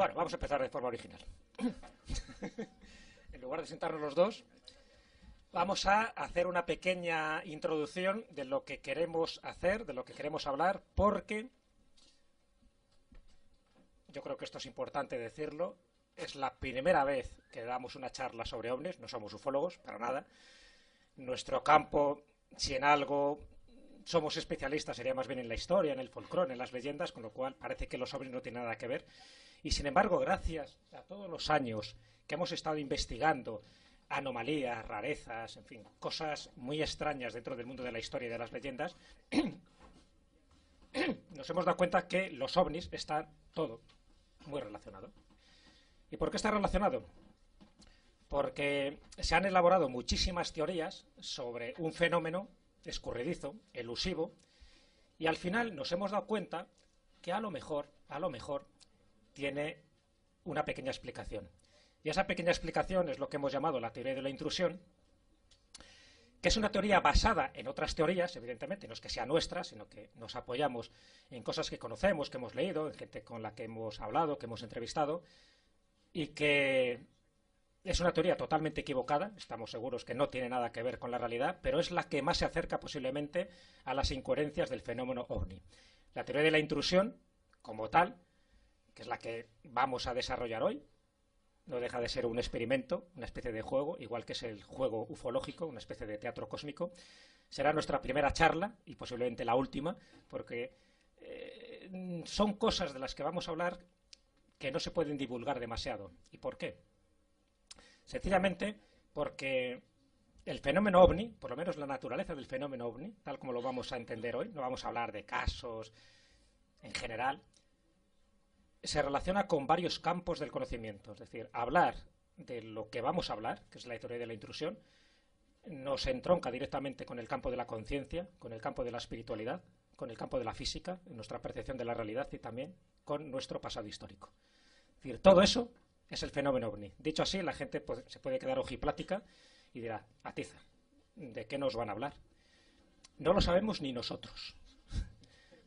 Bueno, vamos a empezar de forma original. En lugar de sentarnos los dos, vamos a hacer una pequeña introducción de lo que queremos hacer, de lo que queremos hablar, porque yo creo que esto es importante decirlo. Es la primera vez que damos una charla sobre ovnis, no somos ufólogos, para nada. Nuestro campo, si en algo somos especialistas, sería más bien en la historia, en el folclore, en las leyendas, con lo cual parece que los ovnis no tienen nada que ver. Y sin embargo, gracias a todos los años que hemos estado investigando anomalías, rarezas, en fin, cosas muy extrañas dentro del mundo de la historia y de las leyendas, nos hemos dado cuenta que los ovnis están todo muy relacionado. ¿Y por qué está relacionado? Porque se han elaborado muchísimas teorías sobre un fenómeno escurridizo, elusivo, y al final nos hemos dado cuenta que a lo mejor, tiene una pequeña explicación. Y esa pequeña explicación es lo que hemos llamado la teoría de la intrusión, que es una teoría basada en otras teorías, evidentemente, no es que sea nuestra, sino que nos apoyamos en cosas que conocemos, que hemos leído, en gente con la que hemos hablado, que hemos entrevistado, y que es una teoría totalmente equivocada, estamos seguros que no tiene nada que ver con la realidad, pero es la que más se acerca posiblemente a las incoherencias del fenómeno ovni. La teoría de la intrusión, como tal, que es la que vamos a desarrollar hoy, no deja de ser un experimento, una especie de juego, igual que es el juego ufológico, una especie de teatro cósmico. Será nuestra primera charla y posiblemente la última, porque son cosas de las que vamos a hablar que no se pueden divulgar demasiado. ¿Y por qué? Sencillamente porque el fenómeno ovni, por lo menos la naturaleza del fenómeno ovni, tal como lo vamos a entender hoy, no vamos a hablar de casos en general, se relaciona con varios campos del conocimiento. Es decir, hablar de lo que vamos a hablar, que es la teoría de la intrusión, nos entronca directamente con el campo de la conciencia, con el campo de la espiritualidad, con el campo de la física, en nuestra percepción de la realidad y también con nuestro pasado histórico. Es decir, todo eso es el fenómeno ovni. Dicho así, la gente se puede quedar ojiplática y dirá, atiza, ¿de qué nos van a hablar? No lo sabemos ni nosotros.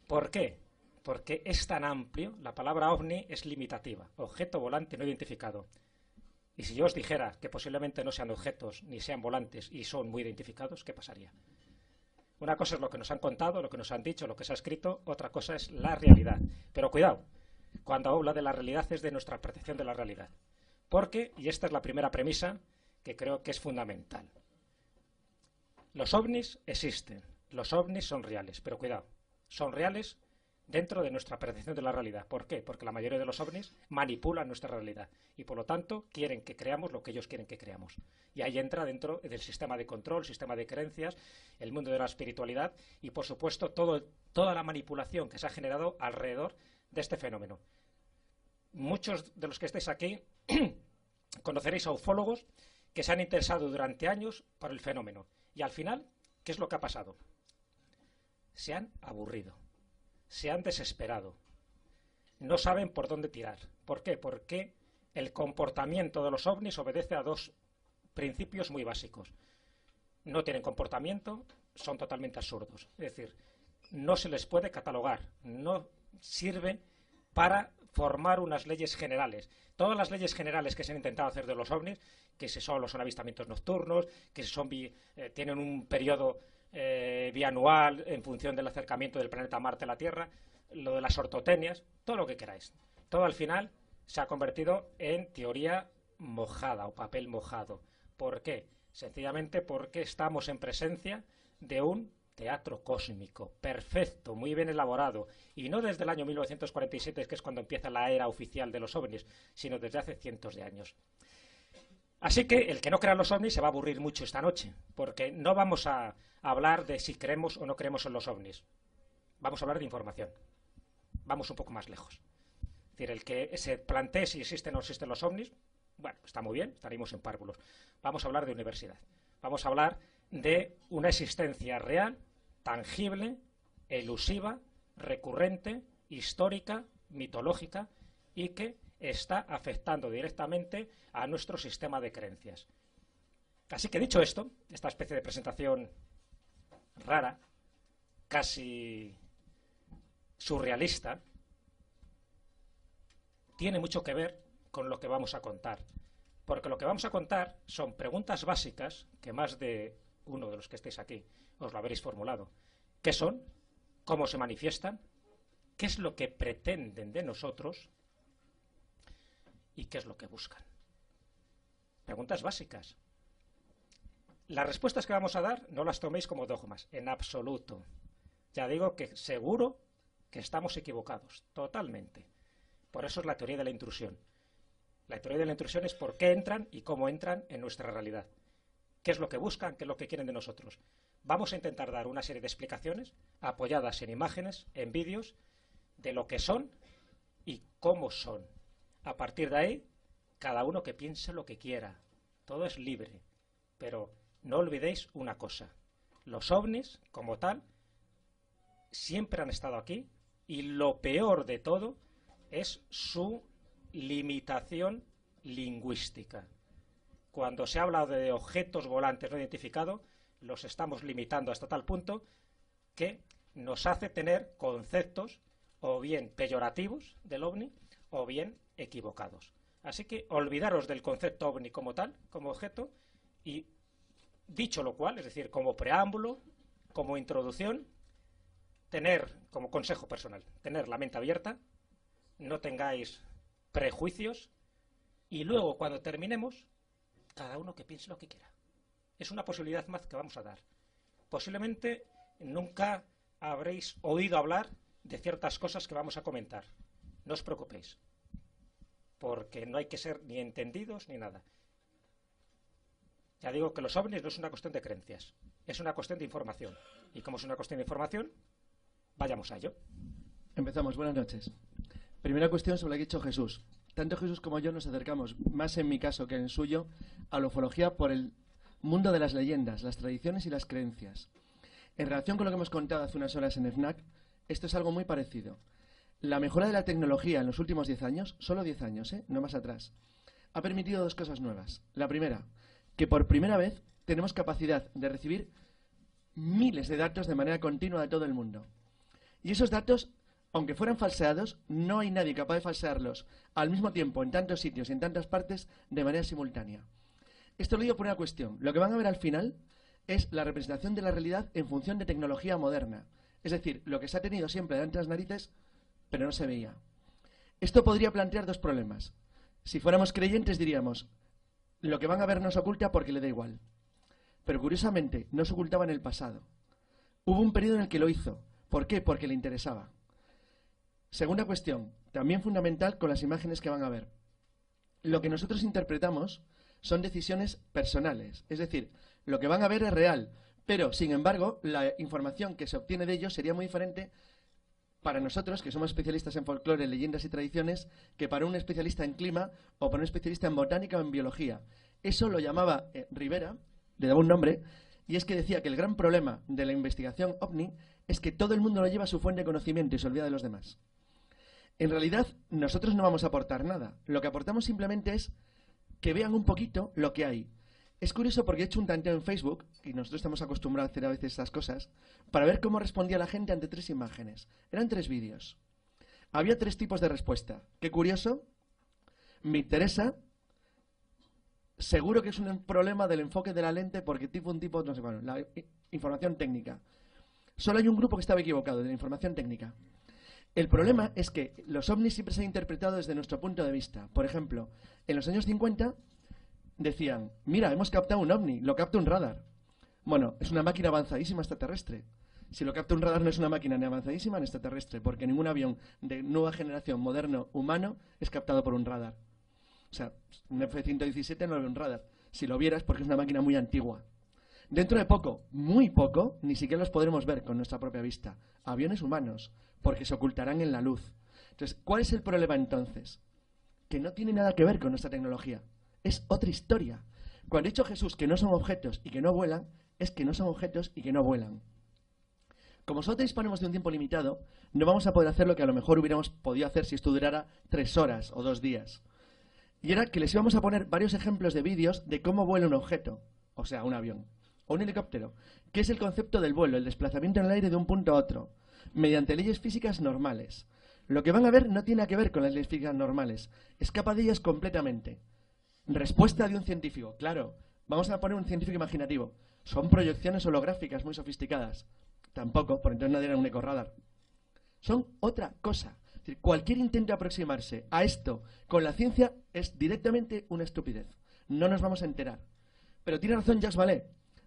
¿Por qué? Porque es tan amplio, la palabra ovni es limitativa, objeto volante no identificado. Y si yo os dijera que posiblemente no sean objetos ni sean volantes y son muy identificados, ¿qué pasaría? Una cosa es lo que nos han contado, lo que nos han dicho, lo que se ha escrito, otra cosa es la realidad. Pero cuidado, cuando habla de la realidad es de nuestra percepción de la realidad. Porque, y esta es la primera premisa que creo que es fundamental, los ovnis existen, los ovnis son reales, pero cuidado, son reales dentro de nuestra percepción de la realidad. ¿Por qué? Porque la mayoría de los ovnis manipulan nuestra realidad y por lo tanto quieren que creamos lo que ellos quieren que creamos. Y ahí entra dentro del sistema de control, sistema de creencias, el mundo de la espiritualidad y por supuesto toda la manipulación que se ha generado alrededor de este fenómeno. Muchos de los que estáis aquí conoceréis a ufólogos que se han interesado durante años por el fenómeno y al final, ¿qué es lo que ha pasado? Se han aburrido. Se han desesperado, no saben por dónde tirar. ¿Por qué? Porque el comportamiento de los ovnis obedece a dos principios muy básicos. No tienen comportamiento, son totalmente absurdos. Es decir, no se les puede catalogar, no sirven para formar unas leyes generales. Todas las leyes generales que se han intentado hacer de los ovnis, que si son avistamientos nocturnos, que si tienen un periodo bianual en función del acercamiento del planeta Marte a la Tierra, lo de las ortotenias, todo lo que queráis. Todo al final se ha convertido en teoría mojada o papel mojado. ¿Por qué? Sencillamente porque estamos en presencia de un teatro cósmico perfecto, muy bien elaborado, y no desde el año 1947, que es cuando empieza la era oficial de los ovnis, sino desde hace cientos de años. Así que el que no crea en los ovnis se va a aburrir mucho esta noche, porque no vamos a hablar de si creemos o no creemos en los ovnis. Vamos a hablar de información. Vamos un poco más lejos. Es decir, el que se plantee si existen o no existen los ovnis, bueno, está muy bien, estaríamos en párvulos. Vamos a hablar de universidad. Vamos a hablar de una existencia real, tangible, elusiva, recurrente, histórica, mitológica y que está afectando directamente a nuestro sistema de creencias. Así que dicho esto, esta especie de presentación rara, casi surrealista, tiene mucho que ver con lo que vamos a contar. Porque lo que vamos a contar son preguntas básicas que más de uno de los que estéis aquí os lo habréis formulado. ¿Qué son? ¿Cómo se manifiestan? ¿Qué es lo que pretenden de nosotros? ¿Y qué es lo que buscan? Preguntas básicas. Las respuestas que vamos a dar no las toméis como dogmas, en absoluto. Ya digo que seguro que estamos equivocados, totalmente. Por eso es la teoría de la intrusión. La teoría de la intrusión es por qué entran y cómo entran en nuestra realidad. ¿Qué es lo que buscan? ¿Qué es lo que quieren de nosotros? Vamos a intentar dar una serie de explicaciones apoyadas en imágenes, en vídeos, de lo que son y cómo son. A partir de ahí, cada uno que piense lo que quiera. Todo es libre. Pero no olvidéis una cosa. Los ovnis, como tal, siempre han estado aquí y lo peor de todo es su limitación lingüística. Cuando se habla de objetos volantes no identificados, los estamos limitando hasta tal punto que nos hace tener conceptos o bien peyorativos del ovni o bien equivocados. Así que olvidaros del concepto ovni como tal, como objeto, y dicho lo cual, es decir, como preámbulo, como introducción, tener, como consejo personal, tener la mente abierta, no tengáis prejuicios y luego cuando terminemos, cada uno que piense lo que quiera. Es una posibilidad más que vamos a dar. Posiblemente nunca habréis oído hablar de ciertas cosas que vamos a comentar. No os preocupéis, porque no hay que ser ni entendidos ni nada. Ya digo que los ovnis no es una cuestión de creencias, es una cuestión de información. Y como es una cuestión de información, vayamos a ello. Empezamos. Buenas noches. Primera cuestión sobre lo que ha dicho Jesús. Tanto Jesús como yo nos acercamos, más en mi caso que en el suyo, a la ufología por el mundo de las leyendas, las tradiciones y las creencias. En relación con lo que hemos contado hace unas horas en FNAC, esto es algo muy parecido. La mejora de la tecnología en los últimos 10 años, solo 10 años, no más atrás, ha permitido dos cosas nuevas. La primera, que por primera vez tenemos capacidad de recibir miles de datos de manera continua de todo el mundo. Y esos datos, aunque fueran falseados, no hay nadie capaz de falsearlos al mismo tiempo en tantos sitios y en tantas partes de manera simultánea. Esto lo digo por una cuestión. Lo que van a ver al final es la representación de la realidad en función de tecnología moderna. Es decir, lo que se ha tenido siempre delante de las narices, pero no se veía. Esto podría plantear dos problemas. Si fuéramos creyentes diríamos, lo que van a ver nos oculta porque le da igual. Pero curiosamente, no se ocultaba en el pasado. Hubo un periodo en el que lo hizo. ¿Por qué? Porque le interesaba. Segunda cuestión, también fundamental con las imágenes que van a ver. Lo que nosotros interpretamos son decisiones personales. Es decir, lo que van a ver es real, pero, sin embargo, la información que se obtiene de ellos sería muy diferente para nosotros, que somos especialistas en folclore, leyendas y tradiciones, que para un especialista en clima o para un especialista en botánica o en biología. Eso lo llamaba Rivera, le daba un nombre, y es que decía que el gran problema de la investigación OVNI es que todo el mundo lo lleva a su fuente de conocimiento y se olvida de los demás. En realidad, nosotros no vamos a aportar nada. Lo que aportamos simplemente es que vean un poquito lo que hay. Es curioso porque he hecho un tanteo en Facebook, y nosotros estamos acostumbrados a hacer a veces estas cosas, para ver cómo respondía la gente ante 3 imágenes. Eran 3 vídeos. Había 3 tipos de respuesta. Qué curioso, me interesa, seguro que es un problema del enfoque de la lente porque un tipo, no sé, bueno, la información técnica. Solo hay un grupo que estaba equivocado, de la información técnica. El problema es que los ovnis siempre se han interpretado desde nuestro punto de vista. Por ejemplo, en los años 50 decían, mira, hemos captado un ovni, lo capta un radar. Bueno, es una máquina avanzadísima extraterrestre. Si lo capta un radar no es una máquina ni avanzadísima ni extraterrestre, porque ningún avión de nueva generación moderno humano es captado por un radar. O sea, un F-117 no lo ve un radar. Si lo vieras, porque es una máquina muy antigua. Dentro de poco, muy poco, ni siquiera los podremos ver con nuestra propia vista. Aviones humanos, porque se ocultarán en la luz. Entonces, ¿cuál es el problema entonces? Que no tiene nada que ver con nuestra tecnología. Es otra historia. Cuando ha dicho Jesús que no son objetos y que no vuelan, es que no son objetos y que no vuelan. Como solo disponemos de un tiempo limitado, no vamos a poder hacer lo que a lo mejor hubiéramos podido hacer si esto durara 3 horas o 2 días. Y era que les íbamos a poner varios ejemplos de vídeos de cómo vuela un objeto, o sea, un avión, o un helicóptero, que es el concepto del vuelo, el desplazamiento en el aire de un punto a otro, mediante leyes físicas normales. Lo que van a ver no tiene que ver con las leyes físicas normales. Escapa de ellas completamente. Respuesta de un científico. Claro, vamos a poner un científico imaginativo. Son proyecciones holográficas muy sofisticadas. Tampoco, por entonces no era un ecorradar. Son otra cosa. Es decir, cualquier intento de aproximarse a esto con la ciencia es directamente una estupidez. No nos vamos a enterar. Pero tiene razón Jacques Vallée.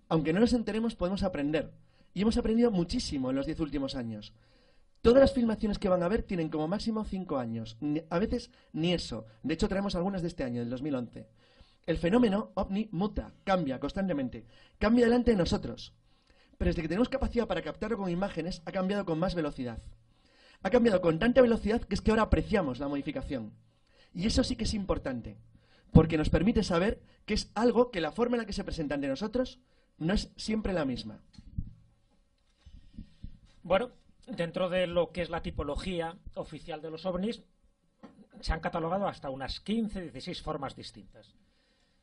Aunque no nos enteremos, podemos aprender. Y hemos aprendido muchísimo en los 10 últimos años. Todas las filmaciones que van a ver tienen como máximo 5 años. A veces ni eso. De hecho, traemos algunas de este año, del 2011. El fenómeno ovni muta, cambia constantemente. Cambia delante de nosotros. Pero desde que tenemos capacidad para captarlo con imágenes, ha cambiado con más velocidad. Ha cambiado con tanta velocidad que es que ahora apreciamos la modificación. Y eso sí que es importante. Porque nos permite saber que es algo que la forma en la que se presenta ante nosotros no es siempre la misma. Bueno, dentro de lo que es la tipología oficial de los ovnis, se han catalogado hasta unas 15, 16 formas distintas.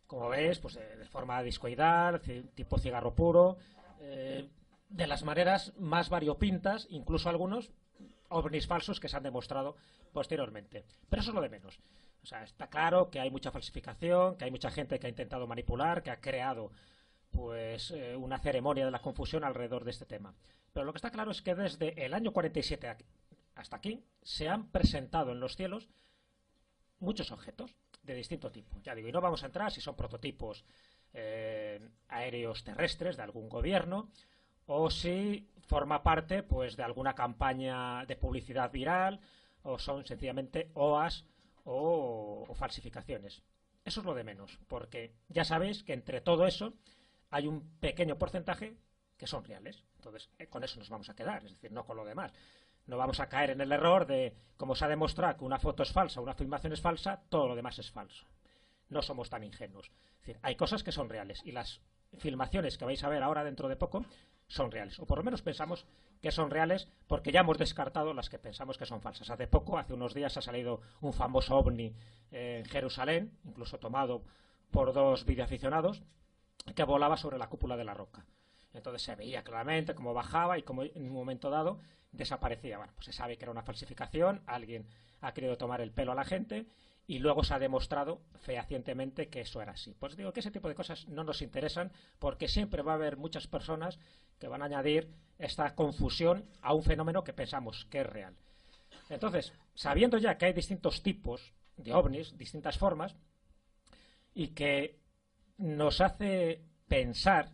Como ves, pues de forma discoidal, tipo cigarro puro, de las maneras más variopintas, incluso algunos ovnis falsos que se han demostrado posteriormente. Pero eso es lo de menos. O sea, está claro que hay mucha falsificación, que hay mucha gente que ha intentado manipular, que ha creado pues una ceremonia de la confusión alrededor de este tema. Pero lo que está claro es que desde el año 47 hasta aquí se han presentado en los cielos muchos objetos de distinto tipo. Ya digo, y no vamos a entrar si son prototipos aéreos terrestres de algún gobierno o si forma parte pues de alguna campaña de publicidad viral o son sencillamente OAS o falsificaciones. Eso es lo de menos, porque ya sabéis que entre todo eso hay un pequeño porcentaje que son reales. Entonces, con eso nos vamos a quedar, es decir, no con lo demás. No vamos a caer en el error de, como se ha demostrado que una foto es falsa, una filmación es falsa, todo lo demás es falso. No somos tan ingenuos. Es decir, hay cosas que son reales y las filmaciones que vais a ver ahora dentro de poco son reales. O por lo menos pensamos que son reales porque ya hemos descartado las que pensamos que son falsas. Hace poco, hace unos días, ha salido un famoso ovni en Jerusalén, incluso tomado por 2 videoaficionados, que volaba sobre la cúpula de la roca. Entonces se veía claramente cómo bajaba y cómo en un momento dado desaparecía. Bueno, pues se sabe que era una falsificación, alguien ha querido tomar el pelo a la gente y luego se ha demostrado fehacientemente que eso era así. Pues digo que ese tipo de cosas no nos interesan porque siempre va a haber muchas personas que van a añadir esta confusión a un fenómeno que pensamos que es real. Entonces, sabiendo ya que hay distintos tipos de ovnis, distintas formas, y que nos hace pensar,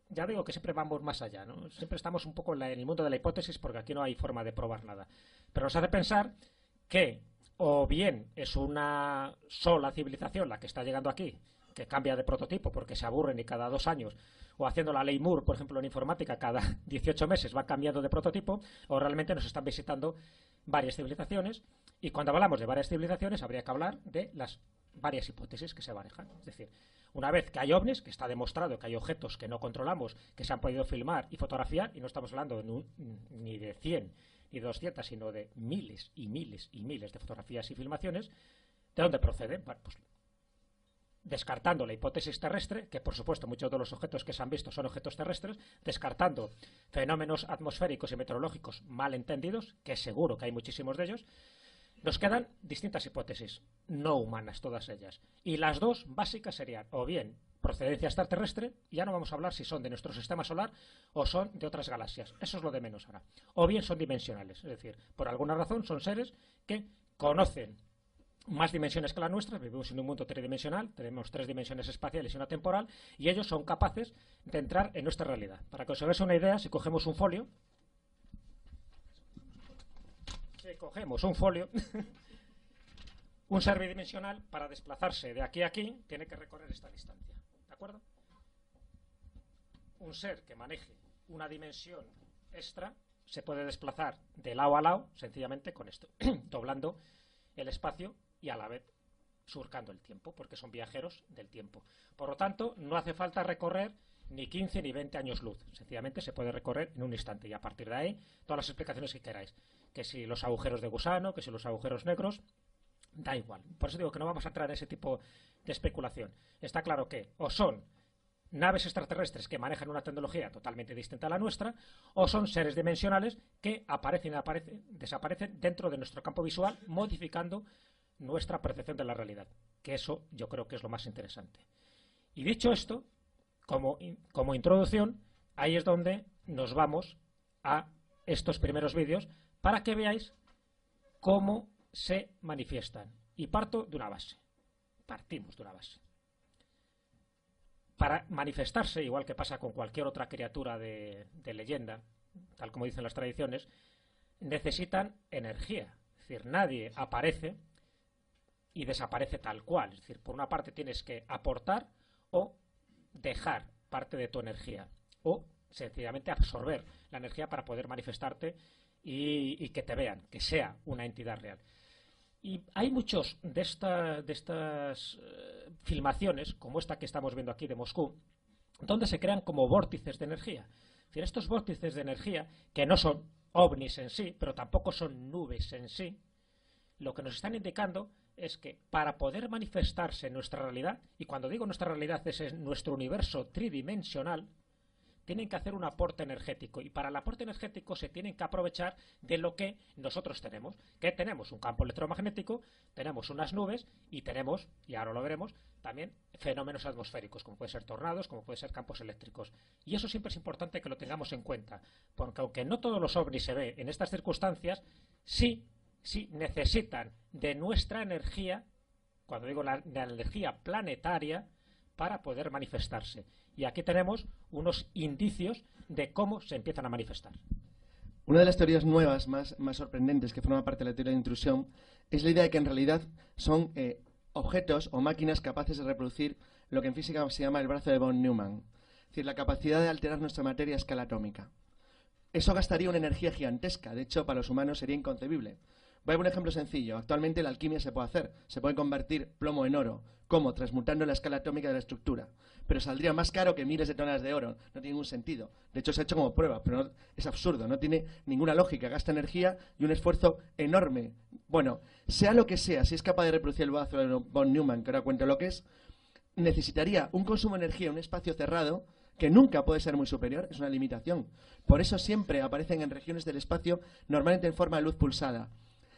ya digo que siempre vamos más allá, ¿no? Siempre estamos un poco en el mundo de la hipótesis porque aquí no hay forma de probar nada, pero nos hace pensar que o bien es una sola civilización la que está llegando aquí, que cambia de prototipo porque se aburren y cada 2 años, o haciendo la ley Moore, por ejemplo, en informática, cada 18 meses va cambiando de prototipo, o realmente nos están visitando varias civilizaciones, y cuando hablamos de varias civilizaciones habría que hablar de las varias hipótesis que se barajan. Es decir, una vez que hay ovnis, que está demostrado que hay objetos que no controlamos, que se han podido filmar y fotografiar, y no estamos hablando ni de 100 ni 200, sino de miles y miles y miles de fotografías y filmaciones, ¿de dónde proceden? Bueno, pues descartando la hipótesis terrestre, que por supuesto muchos de los objetos que se han visto son objetos terrestres, descartando fenómenos atmosféricos y meteorológicos mal entendidos, que seguro que hay muchísimos de ellos, nos quedan distintas hipótesis, no humanas todas ellas. Y las dos básicas serían, o bien procedencia extraterrestre, ya no vamos a hablar si son de nuestro sistema solar o son de otras galaxias, eso es lo de menos ahora. O bien son dimensionales, es decir, por alguna razón son seres que conocen más dimensiones que las nuestras, vivimos en un mundo tridimensional, tenemos 3 dimensiones espaciales y una temporal, y ellos son capaces de entrar en nuestra realidad. Para que os hagáis una idea, si cogemos un folio, un ser bidimensional, para desplazarse de aquí a aquí, tiene que recorrer esta distancia. ¿De acuerdo? Un ser que maneje una dimensión extra se puede desplazar de lado a lado, sencillamente con esto, doblando el espacio y a la vez surcando el tiempo, porque son viajeros del tiempo. Por lo tanto, no hace falta recorrer ni 15 ni 20 años luz. Sencillamente se puede recorrer en un instante y a partir de ahí todas las explicaciones que queráis. Que si los agujeros de gusano, que si los agujeros negros, da igual. Por eso digo que no vamos a entrar en ese tipo de especulación. Está claro que o son naves extraterrestres que manejan una tecnología totalmente distinta a la nuestra, o son seres dimensionales que aparecen y desaparecen dentro de nuestro campo visual, modificando nuestra percepción de la realidad, que eso yo creo que es lo más interesante. Y dicho esto, como introducción, ahí es donde nos vamos a estos primeros vídeos para que veáis cómo se manifiestan. Y partimos de una base. Para manifestarse, igual que pasa con cualquier otra criatura de leyenda, tal como dicen las tradiciones, necesitan energía. Es decir, nadie aparece y desaparece tal cual. Es decir, por una parte tienes que aportar o dejar parte de tu energía, o sencillamente absorber la energía para poder manifestarte y que te vean, que sea una entidad real. Y hay muchos de estas filmaciones, como esta que estamos viendo aquí de Moscú, donde se crean como vórtices de energía. Es decir, estos vórtices de energía, que no son ovnis en sí, pero tampoco son nubes en sí, lo que nos están indicando es que para poder manifestarse en nuestra realidad, y cuando digo nuestra realidad es en nuestro universo tridimensional, tienen que hacer un aporte energético, y para el aporte energético se tienen que aprovechar de lo que nosotros tenemos, que tenemos un campo electromagnético, tenemos unas nubes y tenemos, y ahora lo veremos, también fenómenos atmosféricos, como pueden ser tornados, como pueden ser campos eléctricos. Y eso siempre es importante que lo tengamos en cuenta, porque aunque no todos los ovnis se ve en estas circunstancias, sí necesitan de nuestra energía, cuando digo la energía planetaria, para poder manifestarse. Y aquí tenemos unos indicios de cómo se empiezan a manifestar. Una de las teorías nuevas más sorprendentes que forma parte de la teoría de intrusión es la idea de que en realidad son objetos o máquinas capaces de reproducir lo que en física se llama el brazo de von Neumann, es decir, la capacidad de alterar nuestra materia a escala atómica. Eso gastaría una energía gigantesca, de hecho para los humanos sería inconcebible. Voy a poner un ejemplo sencillo. Actualmente la alquimia se puede hacer. Se puede convertir plomo en oro. ¿Cómo? Transmutando la escala atómica de la estructura. Pero saldría más caro que miles de toneladas de oro. No tiene ningún sentido. De hecho, se ha hecho como prueba, pero no, es absurdo. No tiene ninguna lógica. Gasta energía y un esfuerzo enorme. Bueno, sea lo que sea, si es capaz de reproducir el brazo de von Neumann, que ahora cuento lo que es, necesitaría un consumo de energía en un espacio cerrado que nunca puede ser muy superior. Es una limitación. Por eso siempre aparecen en regiones del espacio, normalmente en forma de luz pulsada.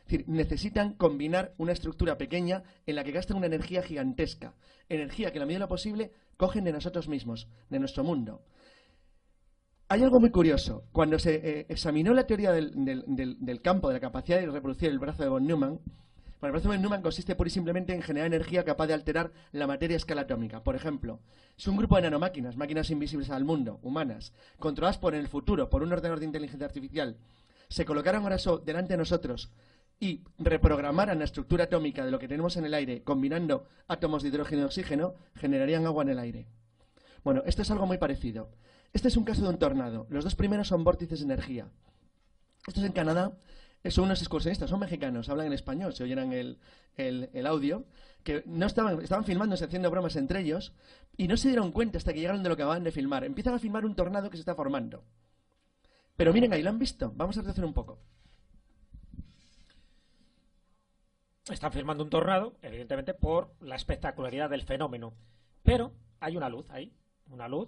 Es decir, necesitan combinar una estructura pequeña en la que gasten una energía gigantesca, energía que en la medida de lo posible cogen de nosotros mismos, de nuestro mundo. Hay algo muy curioso. Cuando se examinó la teoría del campo, de la capacidad de reproducir el brazo de von Neumann, bueno, el brazo de von Neumann consiste pura y simplemente en generar energía capaz de alterar la materia a escala atómica. Por ejemplo, es un grupo de nanomáquinas, máquinas invisibles al mundo, humanas, controladas por en el futuro, por un ordenador de inteligencia artificial, se colocaran ahora delante de nosotros y reprogramaran la estructura atómica de lo que tenemos en el aire, combinando átomos de hidrógeno y oxígeno, generarían agua en el aire. Bueno, esto es algo muy parecido. Este es un caso de un tornado. Los dos primeros son vórtices de energía. Estos en Canadá son unos excursionistas, son mexicanos, hablan en español, se oyeran el audio, que no estaban filmándose, haciendo bromas entre ellos, y no se dieron cuenta hasta que llegaron de lo que acaban de filmar. Empiezan a filmar un tornado que se está formando. Pero miren ahí, ¿lo han visto? Vamos a retroceder un poco. Están filmando un tornado, evidentemente, por la espectacularidad del fenómeno. Pero hay una luz ahí, una luz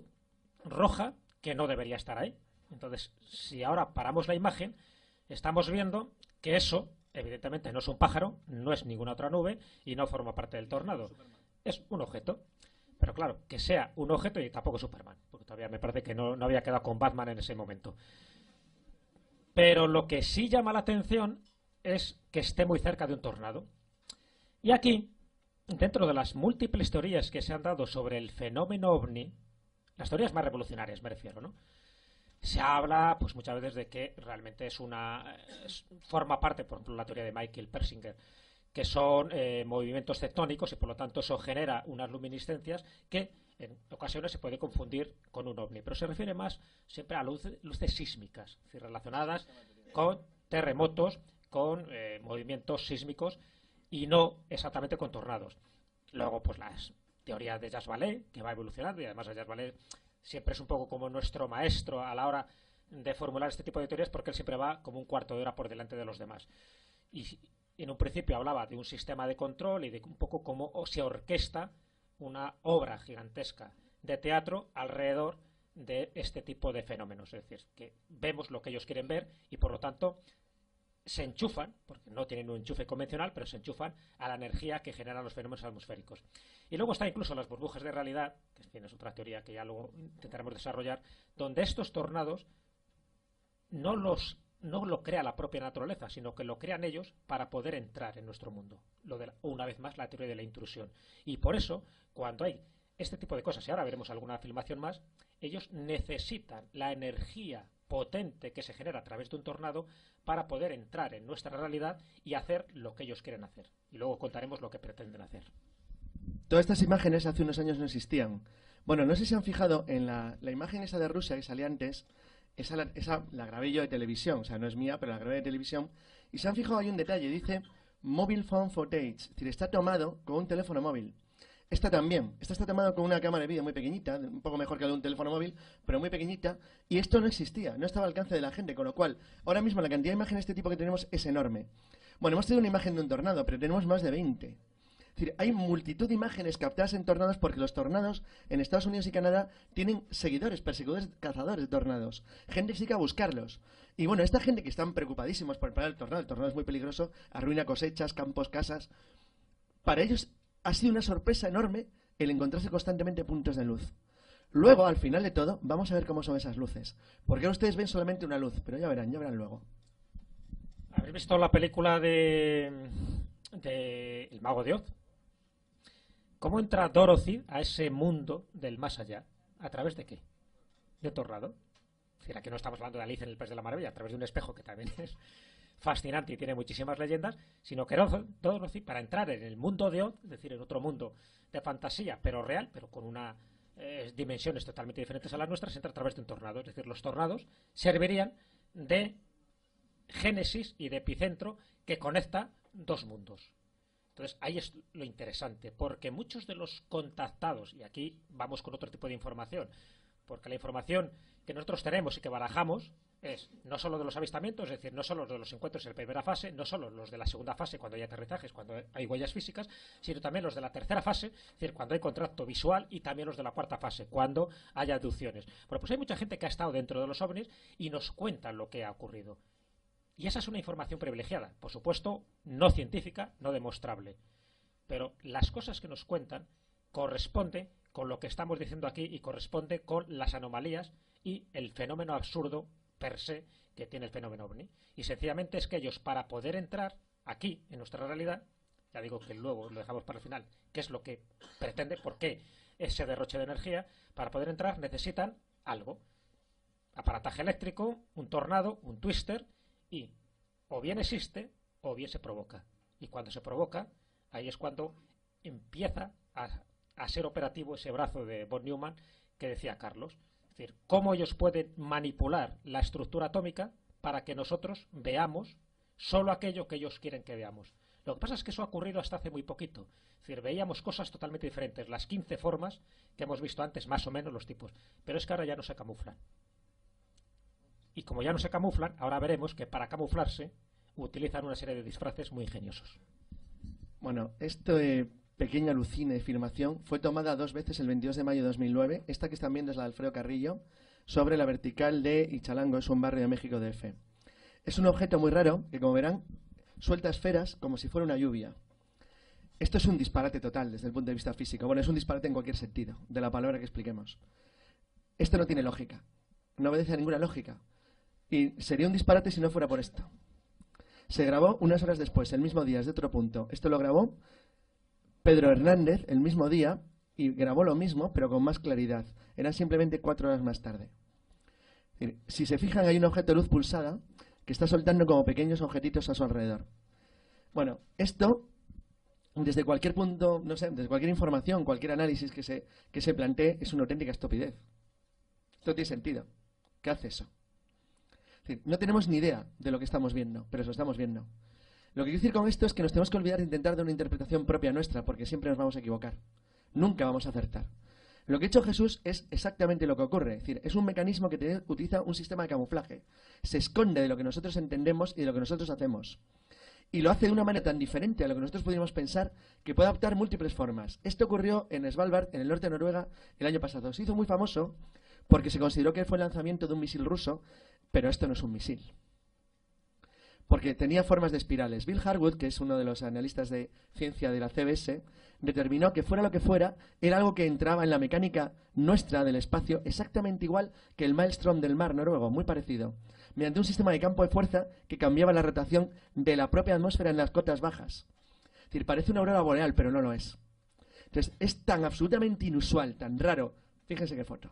roja que no debería estar ahí. Entonces, si ahora paramos la imagen, estamos viendo que eso, evidentemente, no es un pájaro, no es ninguna otra nube y no forma parte del tornado. Es un objeto. Pero claro, que sea un objeto y tampoco Superman, porque todavía me parece que no había quedado con Batman en ese momento. Pero lo que sí llama la atención es que esté muy cerca de un tornado. Y aquí, dentro de las múltiples teorías que se han dado sobre el fenómeno ovni, las teorías más revolucionarias me refiero, ¿no? Se habla pues muchas veces de que realmente forma parte, por ejemplo, la teoría de Michael Persinger, que son movimientos tectónicos y por lo tanto eso genera unas luminiscencias que en ocasiones se puede confundir con un ovni, pero se refiere más siempre a luces sísmicas, es decir, relacionadas con terremotos, con movimientos sísmicos y no exactamente con tornados. Luego, pues las teorías de Jacques Vallée, que va evolucionando, y además Jacques Vallée siempre es un poco como nuestro maestro a la hora de formular este tipo de teorías, porque él siempre va como un cuarto de hora por delante de los demás. Y en un principio hablaba de un sistema de control y de un poco cómo se orquesta una obra gigantesca de teatro alrededor de este tipo de fenómenos. Es decir, que vemos lo que ellos quieren ver y por lo tanto se enchufan, porque no tienen un enchufe convencional, pero se enchufan a la energía que generan los fenómenos atmosféricos. Y luego está incluso las burbujas de realidad, que es otra teoría que ya luego intentaremos desarrollar, donde estos tornados no lo crea la propia naturaleza, sino que lo crean ellos para poder entrar en nuestro mundo. Una vez más, la teoría de la intrusión. Y por eso, cuando hay este tipo de cosas, y ahora veremos alguna filmación más, ellos necesitan la energía potente que se genera a través de un tornado para poder entrar en nuestra realidad y hacer lo que ellos quieren hacer. Y luego contaremos lo que pretenden hacer. Todas estas imágenes hace unos años no existían. Bueno, no sé si se han fijado en la imagen esa de Rusia que salía antes. Esa la grabé yo de televisión, o sea, no es mía, pero la grabé de televisión. Y se han fijado, hay un detalle, dice Mobile Phone Footage, es decir, está tomado con un teléfono móvil. Esta también, esta está tomada con una cámara de vídeo muy pequeñita, un poco mejor que la de un teléfono móvil, pero muy pequeñita, y esto no existía, no estaba al alcance de la gente, con lo cual, ahora mismo la cantidad de imágenes de este tipo que tenemos es enorme. Bueno, hemos tenido una imagen de un tornado, pero tenemos más de 20. Es decir, hay multitud de imágenes captadas en tornados porque los tornados en Estados Unidos y Canadá tienen seguidores, perseguidores, cazadores de tornados. Gente que se dedica a buscarlos. Y bueno, esta gente que están preocupadísimos por parar el tornado es muy peligroso, arruina cosechas, campos, casas. Para ellos ha sido una sorpresa enorme el encontrarse constantemente puntos de luz. Luego, al final de todo, vamos a ver cómo son esas luces. Porque ustedes ven solamente una luz, pero ya verán luego. ¿Habéis visto la película de El Mago de Oz? ¿Cómo entra Dorothy a ese mundo del más allá? ¿A través de qué? ¿De tornado? Es decir, aquí no estamos hablando de Alicia en el País de la Maravilla, a través de un espejo que también es fascinante y tiene muchísimas leyendas, sino que Dorothy, para entrar en el mundo de Oz, es decir, en otro mundo de fantasía, pero real, pero con unas dimensiones totalmente diferentes a las nuestras, entra a través de un tornado. Es decir, los tornados servirían de génesis y de epicentro que conecta dos mundos. Entonces, ahí es lo interesante, porque muchos de los contactados, y aquí vamos con otro tipo de información, porque la información que nosotros tenemos y que barajamos es no solo de los avistamientos, es decir, no solo de los encuentros en la primera fase, no solo los de la segunda fase, cuando hay aterrizajes, cuando hay huellas físicas, sino también los de la tercera fase, es decir, cuando hay contacto visual, y también los de la cuarta fase, cuando hay abducciones. Bueno, pues hay mucha gente que ha estado dentro de los ovnis y nos cuenta lo que ha ocurrido. Y esa es una información privilegiada, por supuesto, no científica, no demostrable. Pero las cosas que nos cuentan corresponden con lo que estamos diciendo aquí y corresponde con las anomalías y el fenómeno absurdo per se que tiene el fenómeno ovni. Y sencillamente es que ellos, para poder entrar aquí, en nuestra realidad, ya digo que luego lo dejamos para el final, qué es lo que pretende, por qué ese derroche de energía, para poder entrar necesitan algo. Aparataje eléctrico, un tornado, un twister, y o bien existe o bien se provoca. Y cuando se provoca, ahí es cuando empieza a ser operativo ese brazo de von Neumann que decía Carlos. Es decir, cómo ellos pueden manipular la estructura atómica para que nosotros veamos solo aquello que ellos quieren que veamos. Lo que pasa es que eso ha ocurrido hasta hace muy poquito. Es decir, veíamos cosas totalmente diferentes. Las 15 formas que hemos visto antes, más o menos los tipos. Pero es que ahora ya no se camuflan. Y como ya no se camuflan, ahora veremos que para camuflarse utilizan una serie de disfraces muy ingeniosos. Bueno, este pequeña alucine de filmación fue tomada 2 veces el 22 de mayo de 2009. Esta que están viendo es la de Alfredo Carrillo, sobre la vertical de Ichalango, es un barrio de México DF. Es un objeto muy raro que, como verán, suelta esferas como si fuera una lluvia. Esto es un disparate total desde el punto de vista físico. Bueno, es un disparate en cualquier sentido, de la palabra que expliquemos. Esto no tiene lógica, no obedece a ninguna lógica. Y sería un disparate si no fuera por esto. Se grabó unas horas después, el mismo día, desde otro punto. Esto lo grabó Pedro Hernández el mismo día y grabó lo mismo, pero con más claridad. Eran simplemente 4 horas más tarde. Es decir, si se fijan, hay un objeto de luz pulsada que está soltando como pequeños objetitos a su alrededor. Bueno, esto, desde cualquier punto, no sé, desde cualquier información, cualquier análisis que se plantee, es una auténtica estupidez. Esto no tiene sentido. ¿Qué hace eso? Es decir, no tenemos ni idea de lo que estamos viendo, pero eso estamos viendo. Lo que quiero decir con esto es que nos tenemos que olvidar de intentar dar una interpretación propia nuestra, porque siempre nos vamos a equivocar. Nunca vamos a acertar. Lo que ha hecho Jesús es exactamente lo que ocurre. Es decir, es un mecanismo que utiliza un sistema de camuflaje. Se esconde de lo que nosotros entendemos y de lo que nosotros hacemos. Y lo hace de una manera tan diferente a lo que nosotros podríamos pensar que puede adoptar múltiples formas. Esto ocurrió en Svalbard, en el norte de Noruega, el año pasado. Se hizo muy famoso porque se consideró que fue el lanzamiento de un misil ruso, pero esto no es un misil. Porque tenía formas de espirales. Bill Harwood, que es uno de los analistas de ciencia de la CBS, determinó que fuera lo que fuera, era algo que entraba en la mecánica nuestra del espacio exactamente igual que el maelstrom del mar noruego, muy parecido, mediante un sistema de campo de fuerza que cambiaba la rotación de la propia atmósfera en las cotas bajas. Es decir, parece una aurora boreal, pero no lo es. Entonces, es tan absolutamente inusual, tan raro. Fíjense qué foto.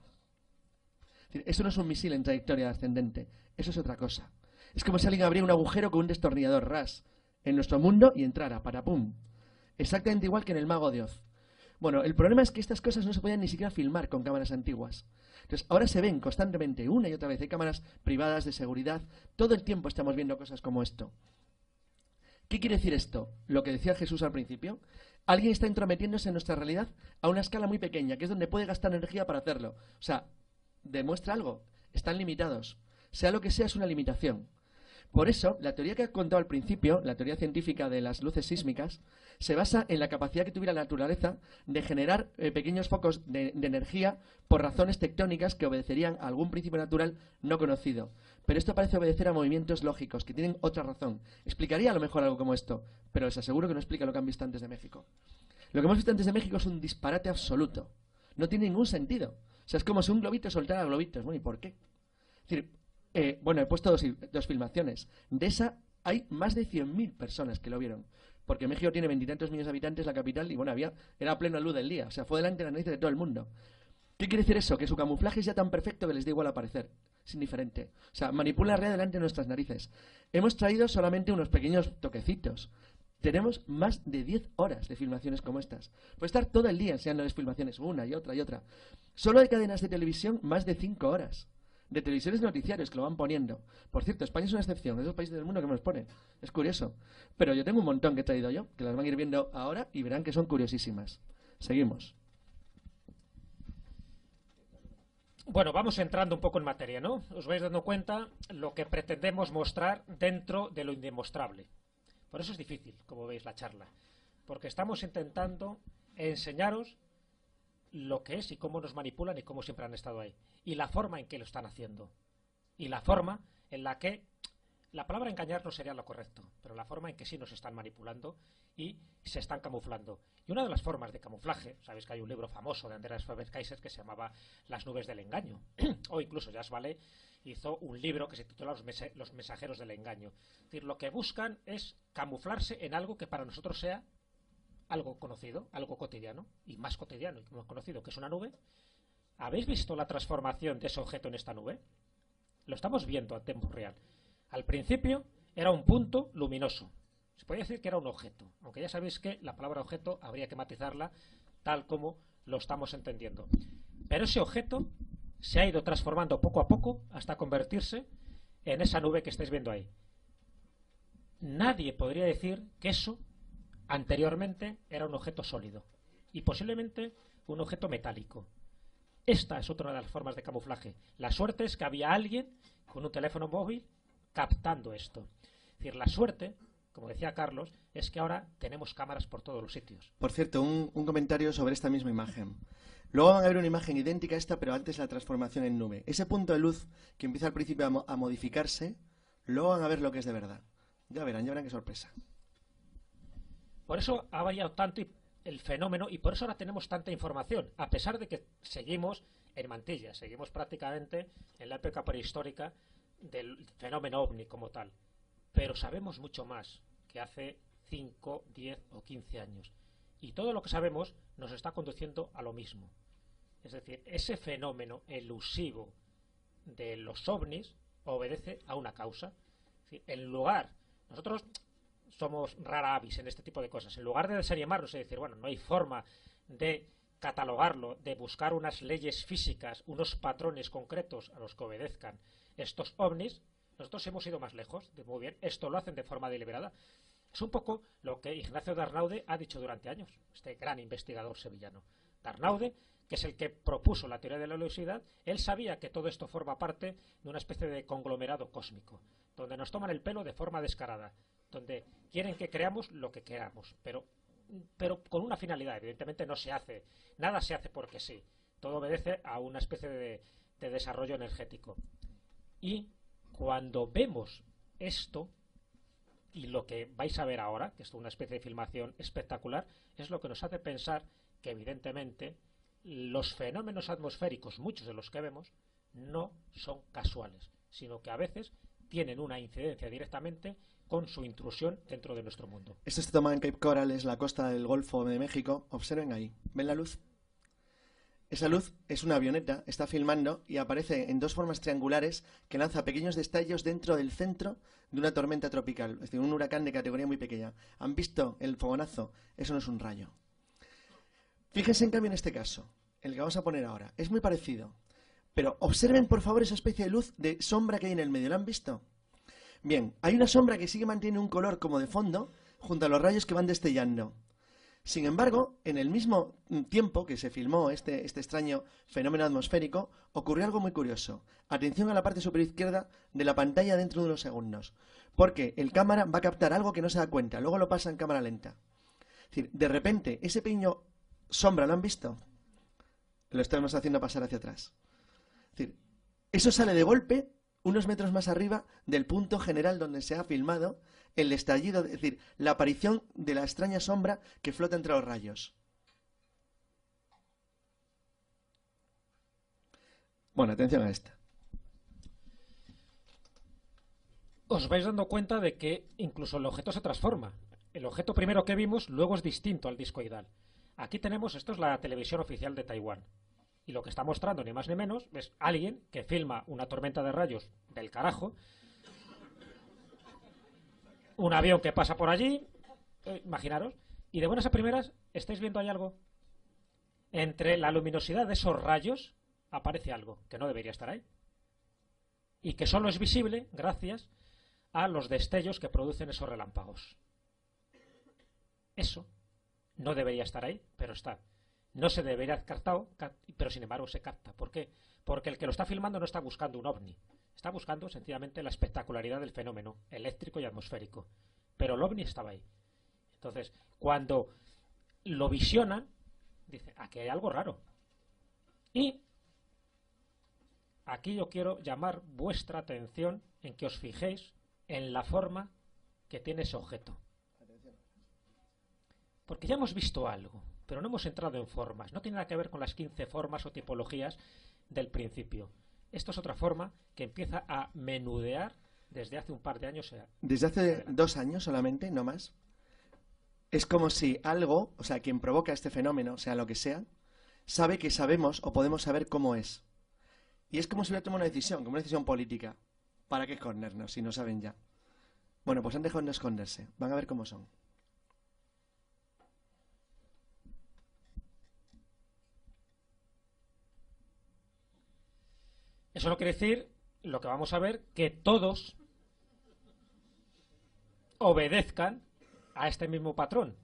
Es decir, eso no es un misil en trayectoria ascendente, eso es otra cosa. Es como si alguien abriera un agujero con un destornillador ras en nuestro mundo y entrara, para pum. Exactamente igual que en el Mago de Oz. Bueno, el problema es que estas cosas no se podían ni siquiera filmar con cámaras antiguas. Entonces, ahora se ven constantemente, una y otra vez. Hay cámaras privadas de seguridad. Todo el tiempo estamos viendo cosas como esto. ¿Qué quiere decir esto? Lo que decía Jesús al principio. Alguien está entrometiéndose en nuestra realidad a una escala muy pequeña, que es donde puede gastar energía para hacerlo. O sea, demuestra algo. Están limitados. Sea lo que sea, es una limitación. Por eso, la teoría que he contado al principio, la teoría científica de las luces sísmicas, se basa en la capacidad que tuviera la naturaleza de generar pequeños focos de energía por razones tectónicas que obedecerían a algún principio natural no conocido. Pero esto parece obedecer a movimientos lógicos, que tienen otra razón. Explicaría a lo mejor algo como esto, pero les aseguro que no explica lo que han visto antes de México. Lo que hemos visto antes de México es un disparate absoluto. No tiene ningún sentido. O sea, es como si un globito soltara globitos. Bueno, ¿y por qué? Es decir, bueno, he puesto dos filmaciones. De esa hay más de 100.000 personas que lo vieron. Porque México tiene 20 y tantos millones de habitantes, la capital, y bueno, era a plena luz del día. O sea, fue delante de la nariz de todo el mundo. ¿Qué quiere decir eso? Que su camuflaje es ya tan perfecto que les da igual aparecer. Es indiferente. O sea, manipula la realidad delante de nuestras narices. Hemos traído solamente unos pequeños toquecitos. Tenemos más de 10 horas de filmaciones como estas. Puede estar todo el día enseñándoles filmaciones, una y otra y otra. Solo de cadenas de televisión, más de 5 horas. De televisores noticiarios que lo van poniendo. Por cierto, España es una excepción, es de los países del mundo que me los ponen. Es curioso. Pero yo tengo un montón que he traído yo, que las van a ir viendo ahora y verán que son curiosísimas. Seguimos. Bueno, vamos entrando un poco en materia, ¿no? Os vais dando cuenta lo que pretendemos mostrar dentro de lo indemostrable. Por eso es difícil, como veis, la charla. Porque estamos intentando enseñaros lo que es y cómo nos manipulan y cómo siempre han estado ahí. Y la forma en que lo están haciendo. Y la forma en la que... La palabra engañar no sería lo correcto, pero la forma en que sí nos están manipulando y se están camuflando. Y una de las formas de camuflaje, sabéis que hay un libro famoso de Andreas Faber-Kaiser que se llamaba Las nubes del engaño. O incluso Jas Vale hizo un libro que se titula Los mensajeros del engaño. Es decir, lo que buscan es camuflarse en algo que para nosotros sea algo conocido, algo cotidiano, y más cotidiano y más conocido, que es una nube. ¿Habéis visto la transformación de ese objeto en esta nube? Lo estamos viendo a tiempo real. Al principio era un punto luminoso. Se podría decir que era un objeto, aunque ya sabéis que la palabra objeto habría que matizarla tal como lo estamos entendiendo. Pero ese objeto se ha ido transformando poco a poco hasta convertirse en esa nube que estáis viendo ahí. Nadie podría decir que eso anteriormente era un objeto sólido y posiblemente un objeto metálico. Esta es otra de las formas de camuflaje. La suerte es que había alguien con un teléfono móvil captando esto. Es decir, la suerte, como decía Carlos, es que ahora tenemos cámaras por todos los sitios. Por cierto, un comentario sobre esta misma imagen. Luego van a ver una imagen idéntica a esta, pero antes la transformación en nube. Ese punto de luz que empieza al principio a modificarse, luego van a ver lo que es de verdad. Ya verán qué sorpresa. Por eso ha variado tanto el fenómeno y por eso ahora tenemos tanta información, a pesar de que seguimos en mantillas, seguimos prácticamente en la época prehistórica del fenómeno ovni como tal. Pero sabemos mucho más que hace 5, 10 o 15 años. Y todo lo que sabemos nos está conduciendo a lo mismo. Es decir, ese fenómeno elusivo de los ovnis obedece a una causa. Es decir, en lugar, nosotros somos rara avis en este tipo de cosas. En lugar de desanimarnos y decir, bueno, no hay forma de catalogarlo, de buscar unas leyes físicas, unos patrones concretos a los que obedezcan estos ovnis, nosotros hemos ido más lejos. Muy bien, esto lo hacen de forma deliberada. Es un poco lo que Ignacio Darnaude ha dicho durante años, este gran investigador sevillano. Darnaude, que es el que propuso la teoría de la luminosidad, él sabía que todo esto forma parte de una especie de conglomerado cósmico, donde nos toman el pelo de forma descarada. donde quieren que creamos lo que queramos, pero con una finalidad. Evidentemente no se hace, nada se hace porque sí. Todo obedece a una especie de desarrollo energético. Y cuando vemos esto, y lo que vais a ver ahora, que es una especie de filmación espectacular, es lo que nos hace pensar que evidentemente los fenómenos atmosféricos, muchos de los que vemos, no son casuales, sino que a veces tienen una incidencia directamente con su intrusión dentro de nuestro mundo. Esto se toma en Cape Coral, es la costa del Golfo de México. Observen ahí. ¿Ven la luz? Esa luz es una avioneta, está filmando y aparece en dos formas triangulares que lanza pequeños destellos dentro del centro de una tormenta tropical, es decir, un huracán de categoría muy pequeña. ¿Han visto el fogonazo? Eso no es un rayo. Fíjense en cambio en este caso, el que vamos a poner ahora. Es muy parecido. Pero observen por favor esa especie de luz de sombra que hay en el medio. ¿Lo han visto? Bien, hay una sombra que sigue manteniendo un color como de fondo junto a los rayos que van destellando. Sin embargo, en el mismo tiempo que se filmó este extraño fenómeno atmosférico, ocurrió algo muy curioso. Atención a la parte superior izquierda de la pantalla dentro de unos segundos. Porque el cámara va a captar algo que no se da cuenta, luego lo pasa en cámara lenta. Es decir, de repente, ese pequeño sombra, ¿lo han visto? Lo estamos haciendo pasar hacia atrás. Es decir, eso sale de golpe unos metros más arriba del punto general donde se ha filmado el estallido, es decir, la aparición de la extraña sombra que flota entre los rayos. Bueno, atención a esta. Os vais dando cuenta de que incluso el objeto se transforma. El objeto primero que vimos luego es distinto al discoidal. Aquí tenemos, esto es la televisión oficial de Taiwán. Y lo que está mostrando, ni más ni menos, es alguien que filma una tormenta de rayos del carajo, un avión que pasa por allí, imaginaros, y de buenas a primeras, ¿estáis viendo ahí algo? Entre la luminosidad de esos rayos aparece algo que no debería estar ahí. Y que solo es visible gracias a los destellos que producen esos relámpagos. Eso no debería estar ahí, pero está. No se debería haber captado, pero sin embargo se capta. ¿Por qué? Porque el que lo está filmando no está buscando un ovni. Está buscando sencillamente la espectacularidad del fenómeno eléctrico y atmosférico. Pero el ovni estaba ahí. Entonces, cuando lo visionan, dice, aquí hay algo raro. Y aquí yo quiero llamar vuestra atención en que os fijéis en la forma que tiene ese objeto. Porque ya hemos visto algo, pero no hemos entrado en formas. No tiene nada que ver con las 15 formas o tipologías del principio. Esto es otra forma que empieza a menudear desde hace un par de años. Desde hace 2 años solamente, no más. Es como si algo, o sea, quien provoca este fenómeno, sea lo que sea, sabe que sabemos o podemos saber cómo es. Y es como si hubiera tomado una decisión, como una decisión política. ¿Para qué escondernos si no saben ya? Bueno, pues han dejado de esconderse. Van a ver cómo son. Eso no quiere decir, lo que vamos a ver, que todos obedezcan a este mismo patrón.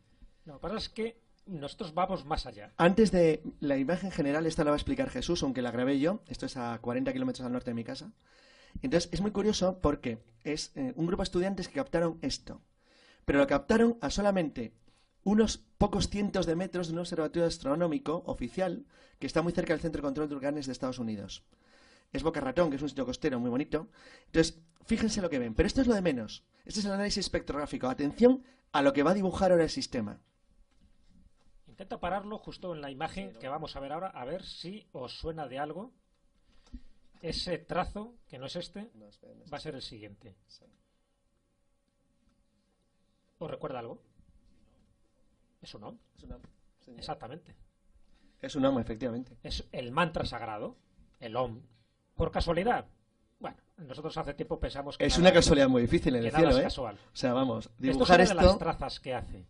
Lo que pasa es que nosotros vamos más allá. Antes de la imagen general, esta la va a explicar Jesús, aunque la grabé yo. Esto es a 40 kilómetros al norte de mi casa. Entonces, es muy curioso porque es un grupo de estudiantes que captaron esto. Pero lo captaron a solamente unos pocos cientos de metros de un observatorio astronómico oficial que está muy cerca del Centro de Control de Huracanes de Estados Unidos. Es Boca Ratón, que es un sitio costero muy bonito. Entonces, fíjense lo que ven. Pero esto es lo de menos. Este es el análisis espectrográfico. Atención a lo que va a dibujar ahora el sistema. Intenta pararlo justo en la imagen que vamos a ver ahora, a ver si os suena de algo. Ese trazo, que no es este, va a ser el siguiente. ¿Os recuerda algo? Es un Om. Exactamente. Es un Om, efectivamente. Es el mantra sagrado, el Om. ¿Por casualidad? Bueno, nosotros hace tiempo pensamos que es una casualidad muy difícil en el cielo, es casual. O sea, vamos, dibujar esto es una de las trazas que hace.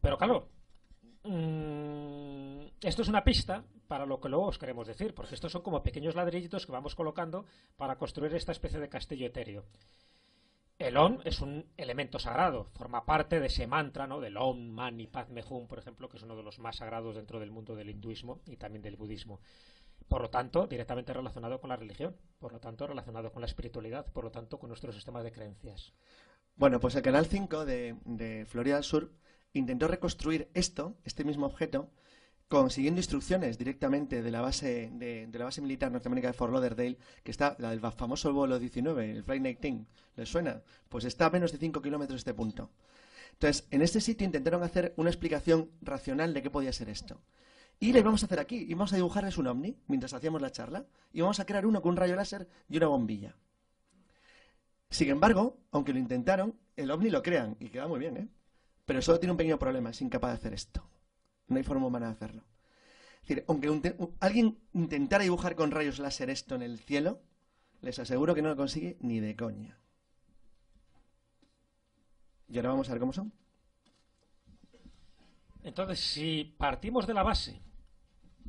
Pero claro, esto es una pista para lo que luego os queremos decir, porque estos son como pequeños ladrillitos que vamos colocando para construir esta especie de castillo etéreo. El Om es un elemento sagrado, forma parte de ese mantra, ¿no? Del Om Mani Padme Hum, por ejemplo, que es uno de los más sagrados dentro del mundo del hinduismo y también del budismo. Por lo tanto, directamente relacionado con la religión, por lo tanto, relacionado con la espiritualidad, por lo tanto, con nuestros sistemas de creencias. Bueno, pues el Canal 5 de Florida del Sur intentó reconstruir este mismo objeto, consiguiendo instrucciones directamente de la base militar norteamericana de Fort Lauderdale, que está, la del famoso vuelo 19, el Flight 19, ¿les suena? Pues está a menos de 5 kilómetros de este punto. Entonces, en este sitio intentaron hacer una explicación racional de qué podía ser esto. Y le vamos a hacer aquí, y vamos a dibujarles un ovni mientras hacíamos la charla, y vamos a crear uno con un rayo láser y una bombilla. Sin embargo, aunque lo intentaron, el ovni lo crean, y queda muy bien, ¿eh? Pero solo tiene un pequeño problema, es incapaz de hacer esto. No hay forma humana de hacerlo. Es decir, aunque alguien intentara dibujar con rayos láser esto en el cielo, les aseguro que no lo consigue ni de coña. Y ahora vamos a ver cómo son. Entonces, si partimos de la base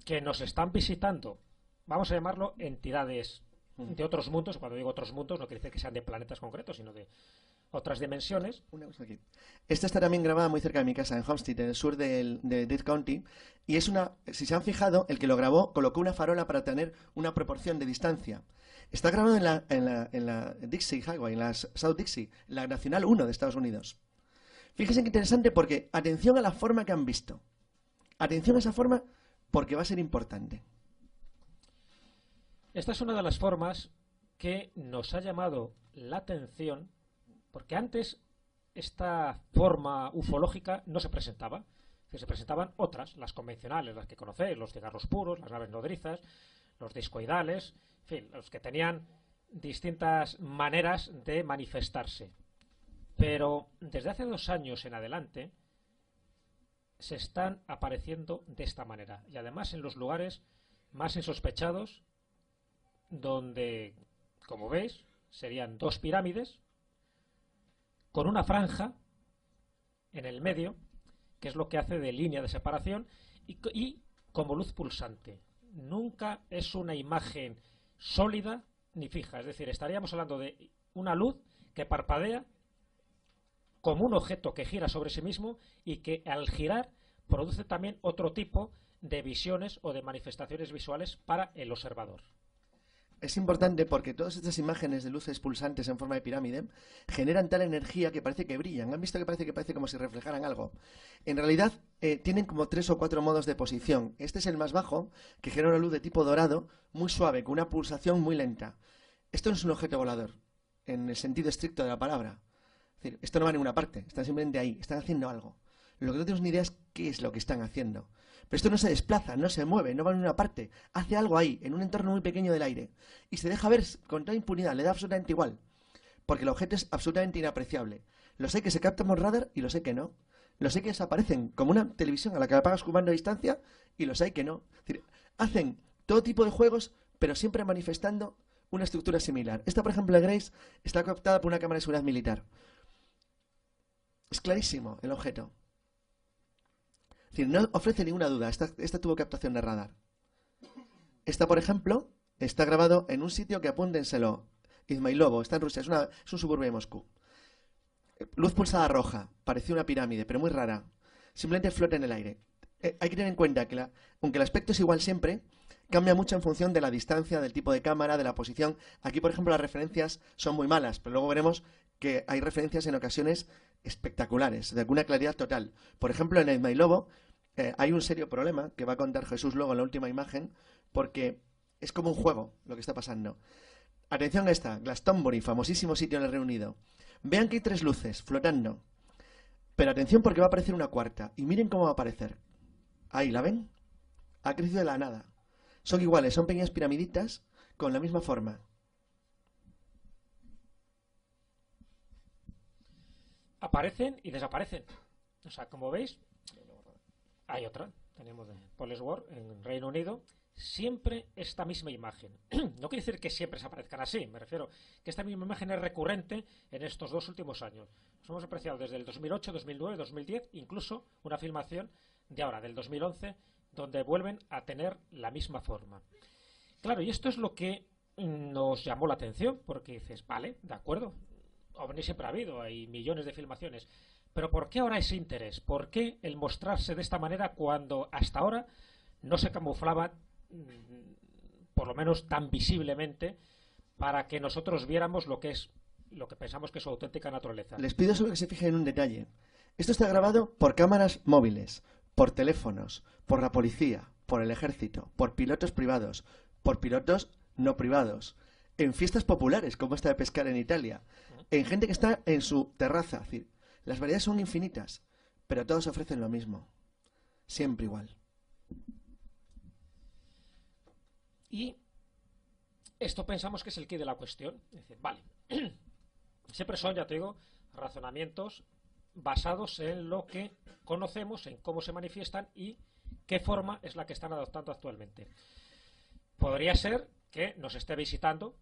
que nos están visitando, vamos a llamarlo entidades de otros mundos. Cuando digo otros mundos no quiere decir que sean de planetas concretos, sino de otras dimensiones. Una cosa aquí. Esta está también grabada muy cerca de mi casa, en Homestead, en el sur de Dade County. Y es si se han fijado, el que lo grabó colocó una farola para tener una proporción de distancia. Está grabado en la Dixie Highway, en la South Dixie, la Nacional 1 de Estados Unidos. Fíjense qué interesante, porque atención a la forma que han visto. Atención a esa forma, porque va a ser importante. Esta es una de las formas que nos ha llamado la atención, porque antes esta forma ufológica no se presentaba. Se presentaban otras, las convencionales, las que conocéis, los cigarros puros, las naves nodrizas, los discoidales, en fin, los que tenían distintas maneras de manifestarse. Pero desde hace 2 años en adelante se están apareciendo de esta manera, y además en los lugares más insospechados, donde, como veis, serían 2 pirámides con una franja en el medio, que es lo que hace de línea de separación, y como luz pulsante. Nunca es una imagen sólida ni fija, es decir, estaríamos hablando de una luz que parpadea como un objeto que gira sobre sí mismo, y que al girar produce también otro tipo de visiones o de manifestaciones visuales para el observador. Es importante porque todas estas imágenes de luces pulsantes en forma de pirámide generan tal energía que parece que brillan. ¿Han visto que parece como si reflejaran algo? En realidad tienen como 3 o 4 modos de posición. Este es el más bajo, que genera una luz de tipo dorado, muy suave, con una pulsación muy lenta. Esto no es un objeto volador, en el sentido estricto de la palabra. Es decir, esto no va a ninguna parte, están simplemente ahí, están haciendo algo. Lo que no tenemos ni idea es qué es lo que están haciendo. Pero esto no se desplaza, no se mueve, no va a ninguna parte. Hace algo ahí, en un entorno muy pequeño del aire. Y se deja ver con toda impunidad, le da absolutamente igual. Porque el objeto es absolutamente inapreciable. Los hay que se captan por radar y los hay que no. Los hay que desaparecen como una televisión a la que la apagas con mando a distancia, y los hay que no. Es decir, hacen todo tipo de juegos, pero siempre manifestando una estructura similar. Esta, por ejemplo, de Grace, está captada por una cámara de seguridad militar. Es clarísimo el objeto. Es decir, no ofrece ninguna duda. Esta tuvo captación de radar. Esta, por ejemplo, está grabado en un sitio que, apúntenselo, Izmailovo, está en Rusia, es un suburbio de Moscú. Luz pulsada roja, parecía una pirámide, pero muy rara. Simplemente flota en el aire. Hay que tener en cuenta que, aunque el aspecto es igual siempre, cambia mucho en función de la distancia, del tipo de cámara, de la posición. Aquí, por ejemplo, las referencias son muy malas, pero luego veremos que hay referencias en ocasiones espectaculares, de alguna claridad total. Por ejemplo, en Izmailovo hay un serio problema que va a contar Jesús luego en la última imagen, porque es como un juego lo que está pasando. Atención a esta, Glastonbury, famosísimo sitio en el Reino Unido. Vean que hay 3 luces flotando, pero atención porque va a aparecer una cuarta, y miren cómo va a aparecer. Ahí, ¿la ven? Ha crecido de la nada. Son iguales, son pequeñas piramiditas con la misma forma. Aparecen y desaparecen. O sea, como veis, hay otra. Tenemos de Polesworth en Reino Unido. Siempre esta misma imagen. No quiere decir que siempre se aparezcan así. Me refiero que esta misma imagen es recurrente en estos 2 últimos años. Nos hemos apreciado desde el 2008, 2009, 2010, incluso una filmación de ahora, del 2011, donde vuelven a tener la misma forma. Claro, y esto es lo que nos llamó la atención, porque dices, vale, de acuerdo, ovnis siempre ha habido, hay millones de filmaciones, pero ¿por qué ahora ese interés? ¿Por qué el mostrarse de esta manera cuando hasta ahora no se camuflaba, por lo menos tan visiblemente, para que nosotros viéramos lo que es lo que pensamos que es su auténtica naturaleza. Les pido solo que se fijen en un detalle. Esto está grabado por cámaras móviles, por teléfonos, por la policía, por el ejército, por pilotos privados, por pilotos no privados, en fiestas populares como esta de pescar en Italia, en gente que está en su terraza. Es decir, las variedades son infinitas, pero todos ofrecen lo mismo. Siempre igual. Y esto pensamos que es el quid de la cuestión. Es decir, vale, siempre son, ya te digo, razonamientos basados en lo que conocemos, en cómo se manifiestan y qué forma es la que están adoptando actualmente. Podría ser que nos esté visitando,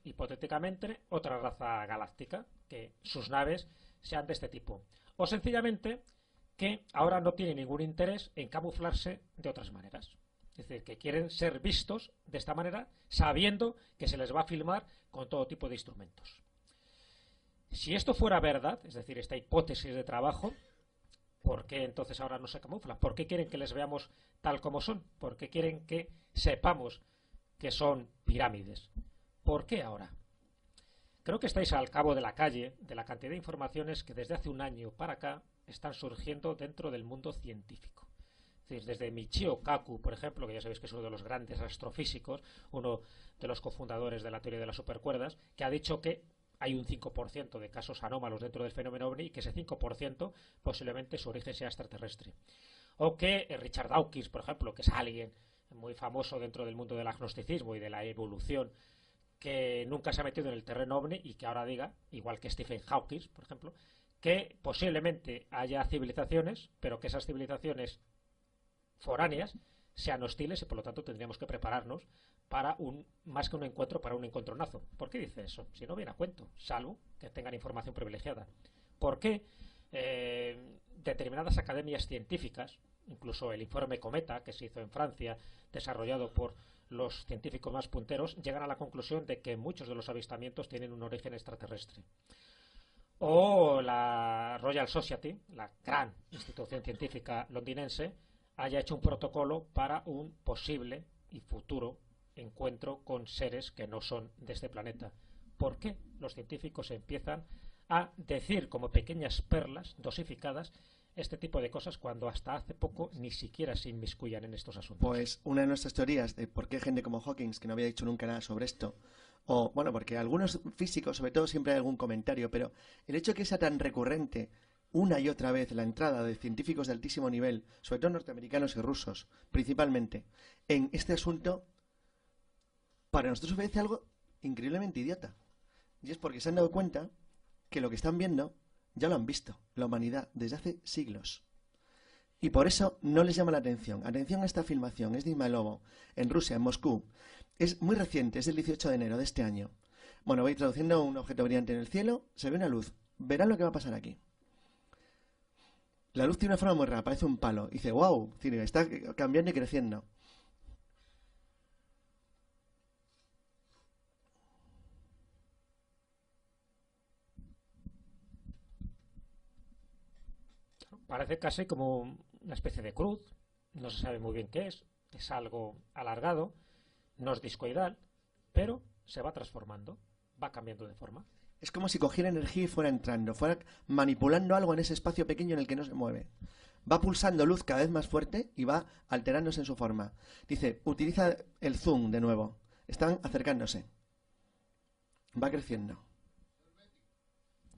hipotéticamente, otra raza galáctica, que sus naves sean de este tipo. O sencillamente que ahora no tiene ningún interés en camuflarse de otras maneras. Es decir, que quieren ser vistos de esta manera, sabiendo que se les va a filmar con todo tipo de instrumentos. Si esto fuera verdad, es decir, esta hipótesis de trabajo, ¿por qué entonces ahora no se camuflan? ¿Por qué quieren que les veamos tal como son? ¿Por qué quieren que sepamos que son pirámides? ¿Por qué ahora? Creo que estáis al cabo de la calle de la cantidad de informaciones que desde hace un año para acá están surgiendo dentro del mundo científico. Es decir, desde Michio Kaku, por ejemplo, que ya sabéis que es uno de los grandes astrofísicos, uno de los cofundadores de la teoría de las supercuerdas, que ha dicho que hay un 5% de casos anómalos dentro del fenómeno OVNI y que ese 5% posiblemente su origen sea extraterrestre. O que Richard Dawkins, por ejemplo, que es alguien muy famoso dentro del mundo del agnosticismo y de la evolución, que nunca se ha metido en el terreno OVNI y que ahora diga, igual que Stephen Hawking, por ejemplo, que posiblemente haya civilizaciones, pero que esas civilizaciones foráneas sean hostiles y por lo tanto tendríamos que prepararnos para más que un encuentro, para un encontronazo. ¿Por qué dice eso? Si no viene a cuento, salvo que tengan información privilegiada. ¿Por qué determinadas academias científicas, incluso el informe Cometa que se hizo en Francia, desarrollado por los científicos más punteros, llegan a la conclusión de que muchos de los avistamientos tienen un origen extraterrestre? O la Royal Society, la gran institución científica londinense, haya hecho un protocolo para un posible y futuro encuentro con seres que no son de este planeta. ¿Por qué los científicos empiezan a decir como pequeñas perlas dosificadas este tipo de cosas cuando hasta hace poco ni siquiera se inmiscuyan en estos asuntos? Pues una de nuestras teorías de por qué gente como Hawking, que no había dicho nunca nada sobre esto, o bueno, porque algunos físicos, sobre todo, siempre hay algún comentario, pero el hecho de que sea tan recurrente una y otra vez la entrada de científicos de altísimo nivel, sobre todo norteamericanos y rusos, principalmente, en este asunto, para nosotros parece algo increíblemente idiota. Y es porque se han dado cuenta que lo que están viendo ya lo han visto, la humanidad, desde hace siglos. Y por eso no les llama la atención. Atención a esta filmación, es de Ismailovo, en Rusia, en Moscú. Es muy reciente, es del 18 de enero de este año. Bueno, voy traduciendo un objeto brillante en el cielo, se ve una luz. Verán lo que va a pasar aquí. La luz tiene una forma muy rara, parece un palo. Y dice, wow, está cambiando y creciendo. Parece casi como una especie de cruz, no se sabe muy bien qué es algo alargado, no es discoidal, pero se va transformando, va cambiando de forma. Es como si cogiera energía y fuera entrando, fuera manipulando algo en ese espacio pequeño en el que no se mueve. Va pulsando luz cada vez más fuerte y va alterándose en su forma. Dice, utiliza el zoom de nuevo. Están acercándose. Va creciendo.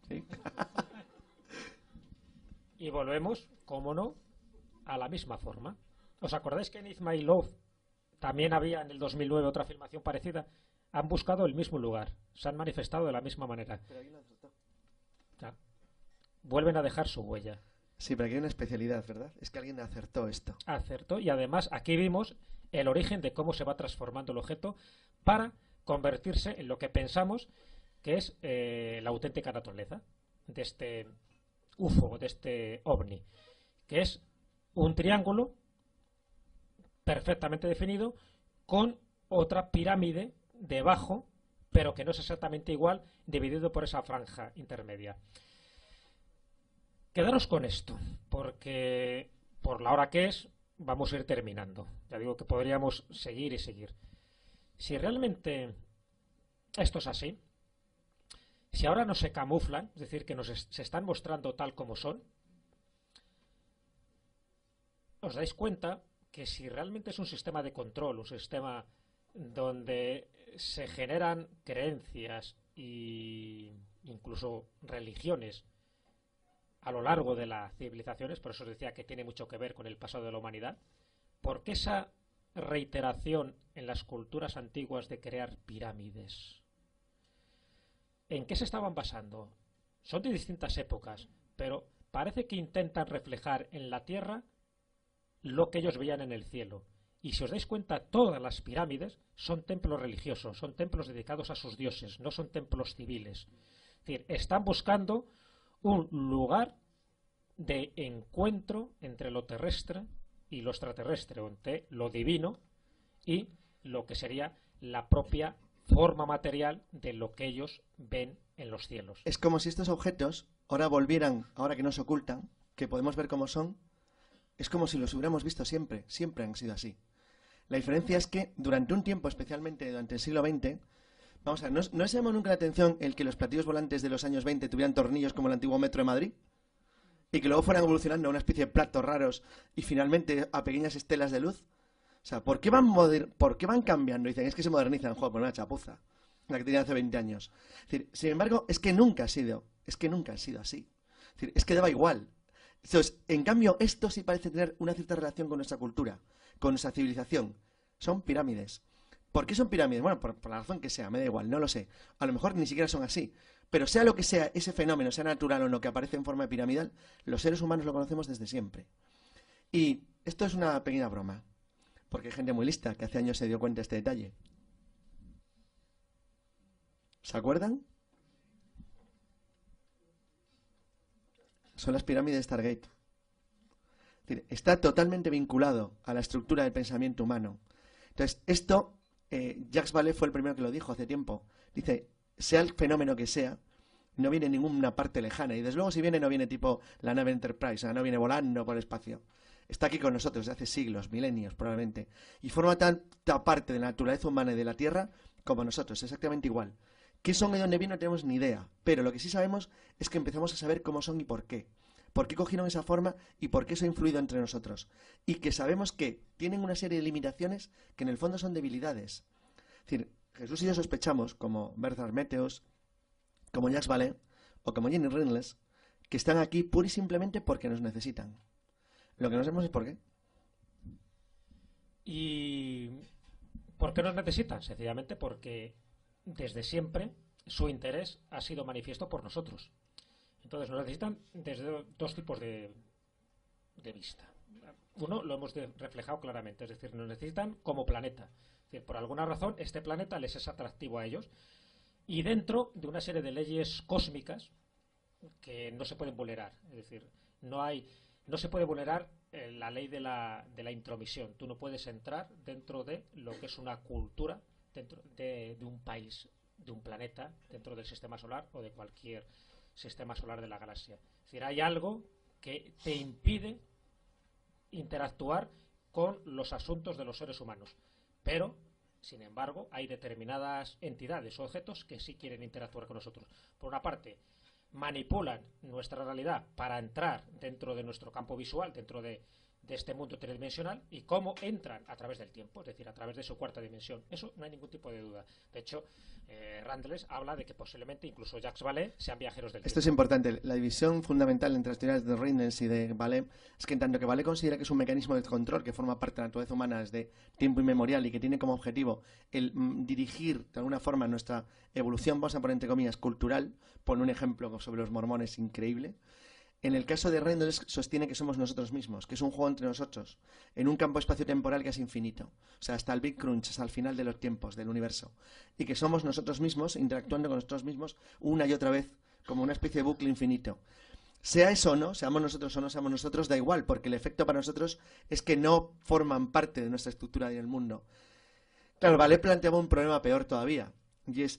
¿Sí? Y volvemos, cómo no, a la misma forma. ¿Os acordáis que en It's My Love también había en el 2009 otra filmación parecida? Han buscado el mismo lugar, se han manifestado de la misma manera. Pero alguien lo acertó. Ya. Vuelven a dejar su huella. Sí, pero aquí hay una especialidad, ¿verdad? Es que alguien acertó esto. Acertó, y además aquí vimos el origen de cómo se va transformando el objeto para convertirse en lo que pensamos que es la auténtica naturaleza de este UFO, de este ovni, que es un triángulo perfectamente definido con otra pirámide debajo, pero que no es exactamente igual, dividido por esa franja intermedia. Quedaros con esto, porque por la hora que es, vamos a ir terminando. Ya digo que podríamos seguir y seguir. Si realmente esto es así, si ahora no se camuflan, es decir, que se están mostrando tal como son, os dais cuenta que si realmente es un sistema de control, un sistema donde se generan creencias e incluso religiones a lo largo de las civilizaciones, por eso os decía que tiene mucho que ver con el pasado de la humanidad, ¿por qué esa reiteración en las culturas antiguas de crear pirámides? ¿En qué se estaban basando? Son de distintas épocas, pero parece que intentan reflejar en la Tierra lo que ellos veían en el cielo. Y si os dais cuenta, todas las pirámides son templos religiosos, son templos dedicados a sus dioses, no son templos civiles. Es decir, están buscando un lugar de encuentro entre lo terrestre y lo extraterrestre, entre lo divino y lo que sería la propia forma material de lo que ellos ven en los cielos. Es como si estos objetos ahora volvieran, ahora que nos ocultan, que podemos ver cómo son, es como si los hubiéramos visto siempre, siempre han sido así. La diferencia es que durante un tiempo, especialmente durante el siglo XX, vamos a ver, ¿no se llamó nunca la atención el que los platillos volantes de los años 20 tuvieran tornillos como el antiguo metro de Madrid? Y que luego fueran evolucionando a una especie de platos raros y finalmente a pequeñas estelas de luz. O sea, ¿por qué van cambiando? Dicen, es que se modernizan, joder, por una chapuza, la que tenían hace 20 años. Es decir, sin embargo, es que nunca ha sido así. Es decir, es que daba igual. Entonces, en cambio, esto sí parece tener una cierta relación con nuestra cultura, con nuestra civilización. Son pirámides. ¿Por qué son pirámides? Bueno, por la razón que sea, me da igual, no lo sé. A lo mejor ni siquiera son así. Pero sea lo que sea, ese fenómeno, sea natural o no, que aparece en forma piramidal, los seres humanos lo conocemos desde siempre. Y esto es una pequeña broma, porque hay gente muy lista que hace años se dio cuenta de este detalle. ¿Se acuerdan? Son las pirámides de Stargate. Es decir, está totalmente vinculado a la estructura del pensamiento humano. Entonces, esto, Jacques Vallée fue el primero que lo dijo hace tiempo. Dice, sea el fenómeno que sea, no viene en ninguna parte lejana. Y desde luego si viene, no viene tipo la nave Enterprise, o sea, no viene volando por el espacio. Está aquí con nosotros desde hace siglos, milenios probablemente. Y forma tanta parte de la naturaleza humana y de la Tierra como nosotros, exactamente igual. ¿Qué son y dónde vienen? No tenemos ni idea. Pero lo que sí sabemos es que empezamos a saber cómo son y por qué. Por qué cogieron esa forma y por qué eso ha influido entre nosotros. Y que sabemos que tienen una serie de limitaciones que en el fondo son debilidades. Es decir, Jesús y yo sospechamos, como Bernard Meteos, como Jacques Vallée o como Jenny Reynolds, que están aquí pura y simplemente porque nos necesitan. Lo que no sabemos es por qué. ¿Y por qué nos necesitan? Sencillamente porque desde siempre su interés ha sido manifiesto por nosotros. Entonces nos necesitan desde dos tipos de vista. Uno lo hemos reflejado claramente, es decir, nos necesitan como planeta. Es decir, por alguna razón este planeta les es atractivo a ellos y dentro de una serie de leyes cósmicas que no se pueden vulnerar. Es decir, no se puede vulnerar la ley de la intromisión. Tú no puedes entrar dentro de lo que es una cultura, dentro de un país, de un planeta, dentro del sistema solar o de cualquier sistema solar de la galaxia. Es decir, hay algo que te impide interactuar con los asuntos de los seres humanos. Pero, sin embargo, hay determinadas entidades o objetos que sí quieren interactuar con nosotros. Por una parte, manipulan nuestra realidad para entrar dentro de nuestro campo visual, dentro de este mundo tridimensional, y cómo entran a través del tiempo, es decir, a través de su cuarta dimensión. Eso no hay ningún tipo de duda. De hecho, Randles habla de que posiblemente incluso Jacques Vallée sean viajeros del tiempo. Esto es importante. La división fundamental entre las teorías de Reynolds y de Vallée es que en tanto que Vallée considera que es un mecanismo de control que forma parte de la naturaleza humana desde tiempo inmemorial y que tiene como objetivo el dirigir de alguna forma nuestra evolución, vamos a poner entre comillas, cultural, pone un ejemplo sobre los mormones increíble. En el caso de Reynolds sostiene que somos nosotros mismos, que es un juego entre nosotros, en un campo espacio-temporal que es infinito. O sea, hasta el Big Crunch, hasta el final de los tiempos, del universo. Y que somos nosotros mismos, interactuando con nosotros mismos una y otra vez, como una especie de bucle infinito. Sea eso o no, seamos nosotros o no seamos nosotros, da igual, porque el efecto para nosotros es que no forman parte de nuestra estructura y del mundo. Claro, Vallée planteaba un problema peor todavía.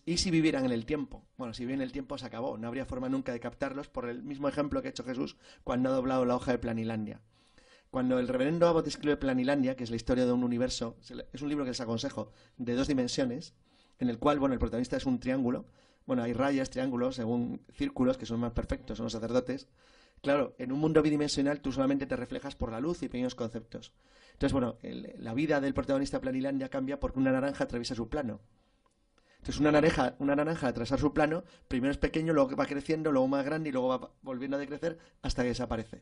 ¿Y si vivieran en el tiempo? Bueno, si viven en el tiempo se acabó. No habría forma nunca de captarlos por el mismo ejemplo que ha hecho Jesús cuando ha doblado la hoja de Planilandia. Cuando el reverendo Abbott escribe Planilandia, que es la historia de un universo, es un libro que les aconsejo, de 2 dimensiones, en el cual, bueno, el protagonista es un triángulo, Bueno, hay rayas, triángulos, según círculos, que son más perfectos, son los sacerdotes. Claro, en un mundo bidimensional tú solamente te reflejas por la luz y pequeños conceptos. Entonces, bueno, la vida del protagonista Planilandia cambia porque una naranja atraviesa su plano. Entonces, una naranja al atravesar su plano, primero es pequeño, luego va creciendo, luego más grande y luego va volviendo a decrecer hasta que desaparece.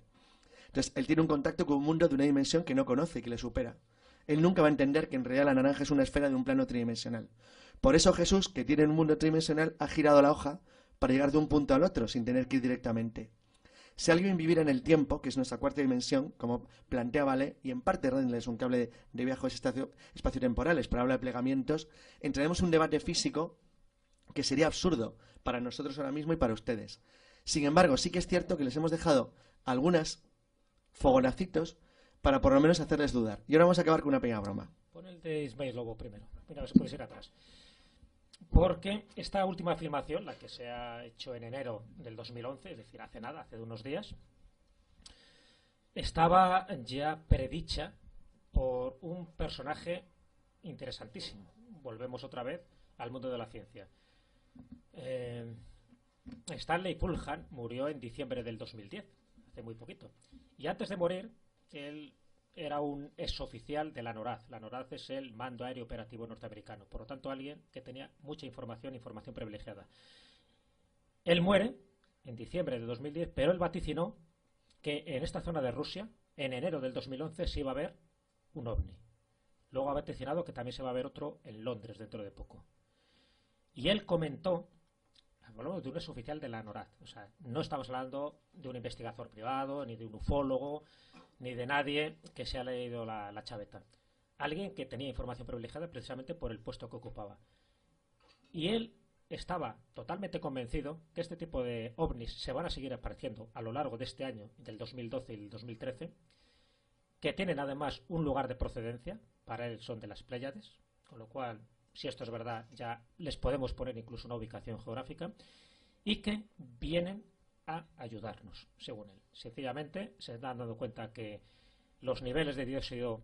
Entonces, él tiene un contacto con un mundo de una dimensión que no conoce, que le supera. Él nunca va a entender que en realidad la naranja es una esfera de un plano tridimensional. Por eso Jesús, que tiene un mundo tridimensional, ha girado la hoja para llegar de un punto al otro sin tener que ir directamente. Si alguien viviera en el tiempo, que es nuestra cuarta dimensión, como plantea Vallée, y en parte Rendel es un cable de viajes espaciotemporales, pero habla de plegamientos, entraremos en un debate físico que sería absurdo para nosotros ahora mismo y para ustedes. Sin embargo, sí que es cierto que les hemos dejado algunas fogonacitos para por lo menos hacerles dudar. Y ahora vamos a acabar con una pequeña broma. Pon el de Ismael Lobo primero. Mira, a ver si puedes ir atrás. Porque esta última afirmación, la que se ha hecho en enero del 2011, es decir, hace nada, hace unos días, estaba ya predicha por un personaje interesantísimo. Volvemos otra vez al mundo de la ciencia. Stanley Pulhan murió en diciembre del 2010, hace muy poquito. Y antes de morir, él era un exoficial de la NORAD. La NORAD es el Mando Aéreo Operativo Norteamericano. Por lo tanto, alguien que tenía mucha información privilegiada. Él muere en diciembre de 2010, pero él vaticinó que en esta zona de Rusia, en enero del 2011, se iba a ver un ovni. Luego ha vaticinado que también se va a ver otro en Londres dentro de poco. Y él comentó, hablamos de un exoficial de la NORAD, o sea, no estamos hablando de un investigador privado, ni de un ufólogo, ni de nadie que se ha leído la chaveta. Alguien que tenía información privilegiada precisamente por el puesto que ocupaba. Y él estaba totalmente convencido que este tipo de ovnis se van a seguir apareciendo a lo largo de este año, del 2012 y el 2013, que tienen además un lugar de procedencia, para él son de las Pléyades, con lo cual, si esto es verdad, ya les podemos poner incluso una ubicación geográfica, y que vienen a ayudarnos, según él. Sencillamente se han dado cuenta que los niveles de dióxido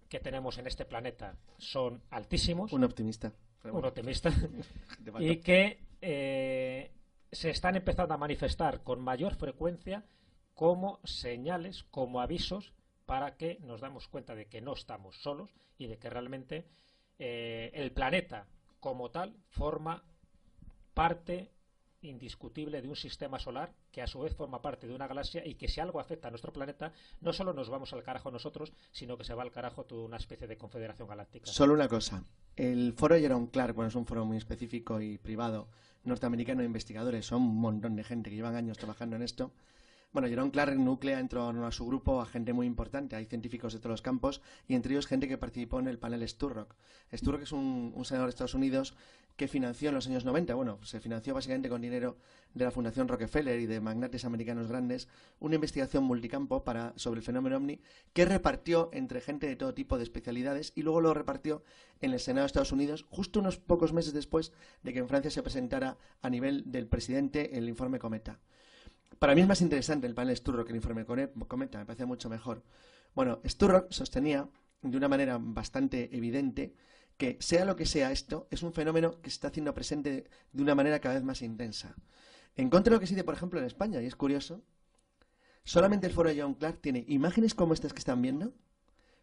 que tenemos en este planeta son altísimos. Un optimista. Un optimista. Y que se están empezando a manifestar con mayor frecuencia como señales, como avisos, para que nos damos cuenta de que no estamos solos y de que realmente el planeta como tal forma parte indiscutible de un sistema solar que a su vez forma parte de una galaxia y que si algo afecta a nuestro planeta no solo nos vamos al carajo nosotros, sino que se va al carajo toda una especie de confederación galáctica. Solo una cosa, el foro Jerome Clark, bueno, es un foro muy específico y privado norteamericano de investigadores, son un montón de gente que llevan años trabajando en esto. Bueno, Jerome Clark nuclea en torno a su grupo a gente muy importante, hay científicos de todos los campos y entre ellos gente que participó en el panel Sturrock. Sturrock es un senador de Estados Unidos que financió en los años 90, bueno, se financió básicamente con dinero de la Fundación Rockefeller y de magnates americanos grandes, una investigación multicampo sobre el fenómeno ovni que repartió entre gente de todo tipo de especialidades y luego lo repartió en el Senado de Estados Unidos justo unos pocos meses después de que en Francia se presentara a nivel del presidente el informe Cometa. Para mí es más interesante el panel Sturrock que el informe Cometa, me parece mucho mejor. Bueno, Sturrock sostenía de una manera bastante evidente que sea lo que sea esto, es un fenómeno que se está haciendo presente de una manera cada vez más intensa. En contra de lo que se dice, por ejemplo, en España, y es curioso, solamente el foro de Jerome Clark tiene imágenes como estas que están viendo,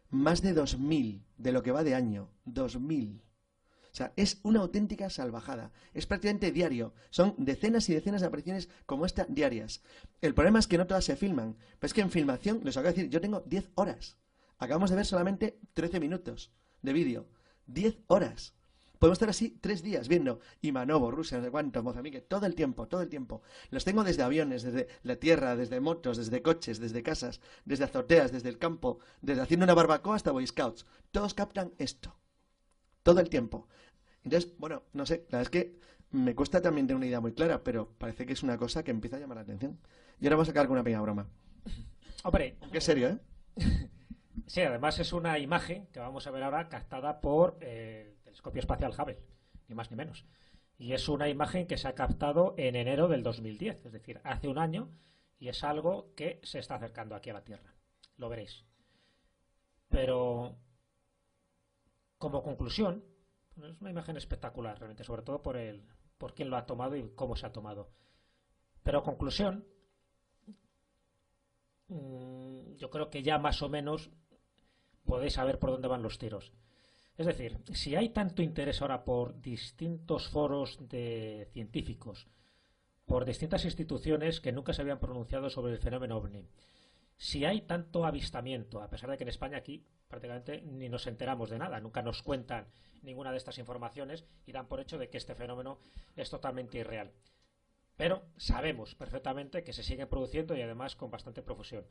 más de 2.000 de lo que va de año, 2.000. O sea, es una auténtica salvajada. Es prácticamente diario. Son decenas y decenas de apariciones como esta diarias. El problema es que no todas se filman. Pero es que en filmación, les acabo de decir, yo tengo 10 horas. Acabamos de ver solamente 13 minutos de vídeo. 10 horas. Podemos estar así 3 días viendo Imanovo, Rusia, no sé cuánto, Mozambique, todo el tiempo, todo el tiempo. Los tengo desde aviones, desde la tierra, desde motos, desde coches, desde casas, desde azoteas, desde el campo, desde haciendo una barbacoa hasta Boy Scouts. Todos captan esto. Todo el tiempo. Entonces, bueno, no sé, la verdad es que me cuesta también tener una idea muy clara, pero parece que es una cosa que empieza a llamar la atención. Y ahora vamos a sacar con una pequeña broma. Hombre, qué serio, ¿eh? Sí, además es una imagen que vamos a ver ahora captada por el telescopio espacial Hubble, ni más ni menos. Y es una imagen que se ha captado en enero del 2010, es decir, hace un año, y es algo que se está acercando aquí a la Tierra. Lo veréis. Pero, como conclusión, es una imagen espectacular, realmente, sobre todo por el por quién lo ha tomado y cómo se ha tomado. Pero conclusión, yo creo que ya más o menos podéis saber por dónde van los tiros. Es decir, si hay tanto interés ahora por distintos foros de científicos, por distintas instituciones que nunca se habían pronunciado sobre el fenómeno OVNI, si hay tanto avistamiento, a pesar de que en España aquí prácticamente ni nos enteramos de nada, nunca nos cuentan ninguna de estas informaciones y dan por hecho de que este fenómeno es totalmente irreal. Pero sabemos perfectamente que se sigue produciendo y además con bastante profusión.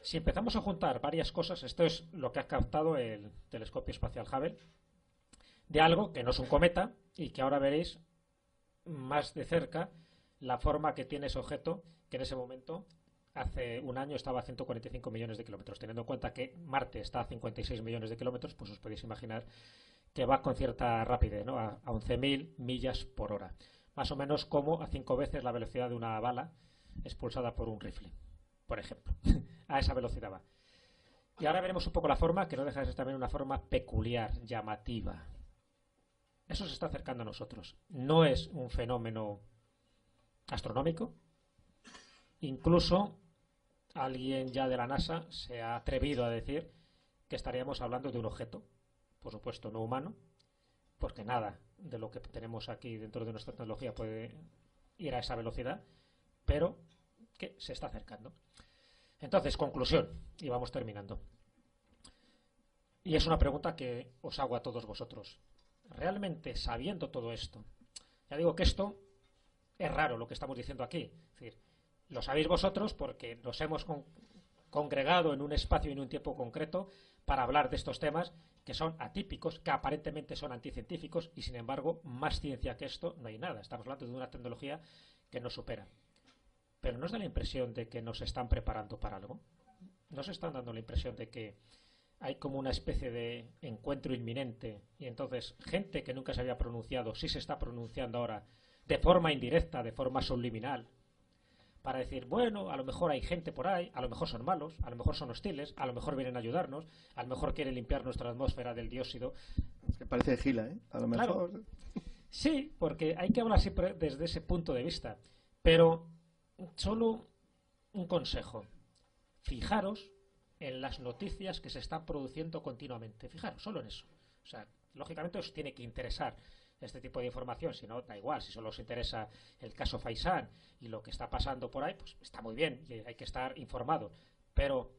Si empezamos a juntar varias cosas, esto es lo que ha captado el telescopio espacial Hubble, de algo que no es un cometa y que ahora veréis más de cerca la forma que tiene ese objeto, que en ese momento, hace un año, estaba a 145 millones de kilómetros. Teniendo en cuenta que Marte está a 56 millones de kilómetros, pues os podéis imaginar que va con cierta rapidez, ¿no? A 11.000 millas por hora. Más o menos como a 5 veces la velocidad de una bala expulsada por un rifle, por ejemplo. A esa velocidad va. Y ahora veremos un poco la forma, que no deja de ser también una forma peculiar, llamativa. Eso se está acercando a nosotros. No es un fenómeno astronómico. Incluso alguien ya de la NASA se ha atrevido a decir que estaríamos hablando de un objeto, por supuesto no humano, porque nada de lo que tenemos aquí dentro de nuestra tecnología puede ir a esa velocidad, pero que se está acercando. Entonces, conclusión, y vamos terminando. Y es una pregunta que os hago a todos vosotros. Realmente, sabiendo todo esto, ya digo que esto es raro lo que estamos diciendo aquí, es decir, lo sabéis vosotros porque nos hemos congregado en un espacio y en un tiempo concreto para hablar de estos temas que son atípicos, que aparentemente son anticientíficos y sin embargo más ciencia que esto no hay nada. Estamos hablando de una tecnología que nos supera. Pero ¿no os da la impresión de que nos están preparando para algo? ¿Nos están dando la impresión de que hay como una especie de encuentro inminente y entonces gente que nunca se había pronunciado sí se está pronunciando ahora de forma indirecta, de forma subliminal, para decir, bueno, a lo mejor hay gente por ahí, a lo mejor son malos, a lo mejor son hostiles, a lo mejor vienen a ayudarnos, a lo mejor quieren limpiar nuestra atmósfera del dióxido? Es que parece gila, ¿eh? A lo mejor. Claro. Sí, porque hay que hablar siempre desde ese punto de vista. Pero solo un consejo. Fijaros en las noticias que se están produciendo continuamente. Fijaros, solo en eso. O sea, lógicamente os tiene que interesar este tipo de información, si no, da igual, si solo os interesa el caso Faisán y lo que está pasando por ahí, pues está muy bien y hay que estar informado, pero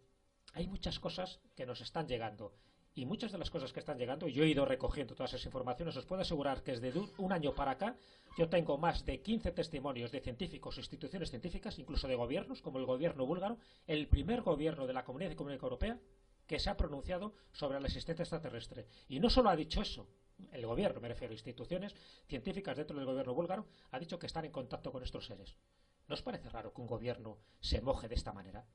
hay muchas cosas que nos están llegando y muchas de las cosas que están llegando, y yo he ido recogiendo todas esas informaciones, os puedo asegurar que desde un año para acá yo tengo más de 15 testimonios de científicos, instituciones científicas, incluso de gobiernos, como el gobierno búlgaro, el primer gobierno de la Comunidad Económica Europea que se ha pronunciado sobre la existencia extraterrestre. Y no solo ha dicho eso, el gobierno, me refiero a instituciones científicas dentro del gobierno búlgaro, ha dicho que están en contacto con estos seres. ¿No os parece raro que un gobierno se moje de esta manera?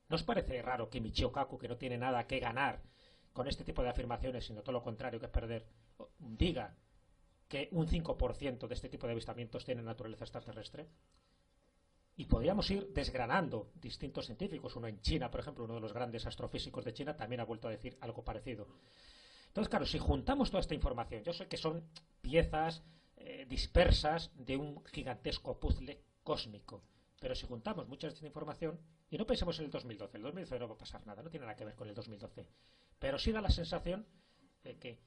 ¿No os parece raro que Michio Kaku, que no tiene nada que ganar con este tipo de afirmaciones, sino todo lo contrario que perder, diga que un 5% de este tipo de avistamientos tienen naturaleza extraterrestre? Y podríamos ir desgranando distintos científicos. Uno en China, por ejemplo, uno de los grandes astrofísicos de China, también ha vuelto a decir algo parecido. Entonces, claro, si juntamos toda esta información, yo sé que son piezas dispersas de un gigantesco puzzle cósmico, pero si juntamos mucha de esta información, y no pensemos en el 2012, el 2012 no va a pasar nada, no tiene nada que ver con el 2012, pero sí da la sensación de que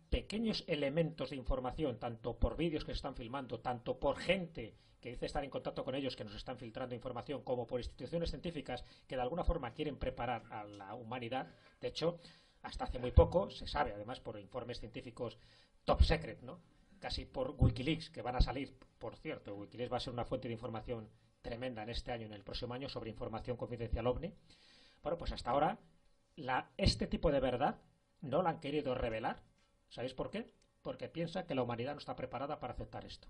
pequeños elementos de información, tanto por vídeos que se están filmando, tanto por gente que dice estar en contacto con ellos, que nos están filtrando información, como por instituciones científicas que de alguna forma quieren preparar a la humanidad. De hecho, hasta hace muy poco se sabe, además por informes científicos top secret, ¿no? Casi por Wikileaks, que van a salir, por cierto, Wikileaks va a ser una fuente de información tremenda en este año, en el próximo año, sobre información confidencial OVNI. Bueno, pues hasta ahora este tipo de verdad no la han querido revelar. ¿Sabéis por qué? Porque piensa que la humanidad no está preparada para aceptar esto.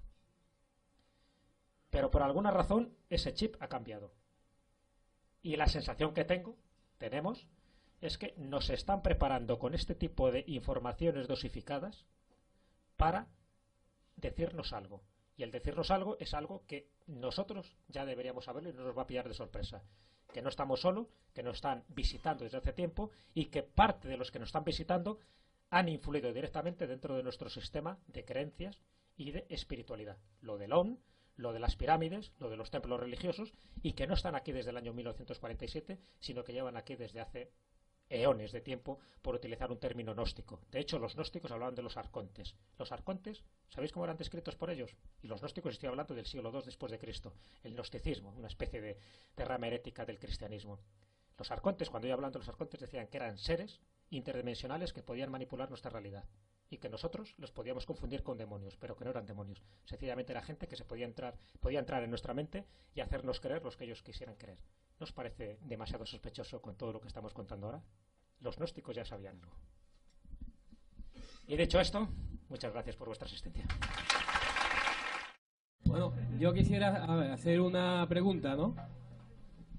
Pero por alguna razón ese chip ha cambiado. Y la sensación que tenemos, es que nos están preparando con este tipo de informaciones dosificadas para decirnos algo. Y el decirnos algo es algo que nosotros ya deberíamos saberlo y no nos va a pillar de sorpresa. Que no estamos solos, que nos están visitando desde hace tiempo y que parte de los que nos están visitando han influido directamente dentro de nuestro sistema de creencias y de espiritualidad. Lo del ON, lo de las pirámides, lo de los templos religiosos, y que no están aquí desde el año 1947, sino que llevan aquí desde hace eones de tiempo, por utilizar un término gnóstico. De hecho, los gnósticos hablaban de los arcontes. Los arcontes, ¿sabéis cómo eran descritos por ellos? Y los gnósticos, estoy hablando del siglo II después de Cristo. El gnosticismo, una especie de rama herética del cristianismo. Los arcontes, cuando yo hablaba de los arcontes, decían que eran seres interdimensionales que podían manipular nuestra realidad y que nosotros los podíamos confundir con demonios, pero que no eran demonios. Sencillamente era gente que podía entrar en nuestra mente y hacernos creer los que ellos quisieran creer. ¿No os parece demasiado sospechoso con todo lo que estamos contando ahora? Los gnósticos ya sabían algo. Y dicho esto, muchas gracias por vuestra asistencia. Bueno, yo quisiera hacer una pregunta, ¿no?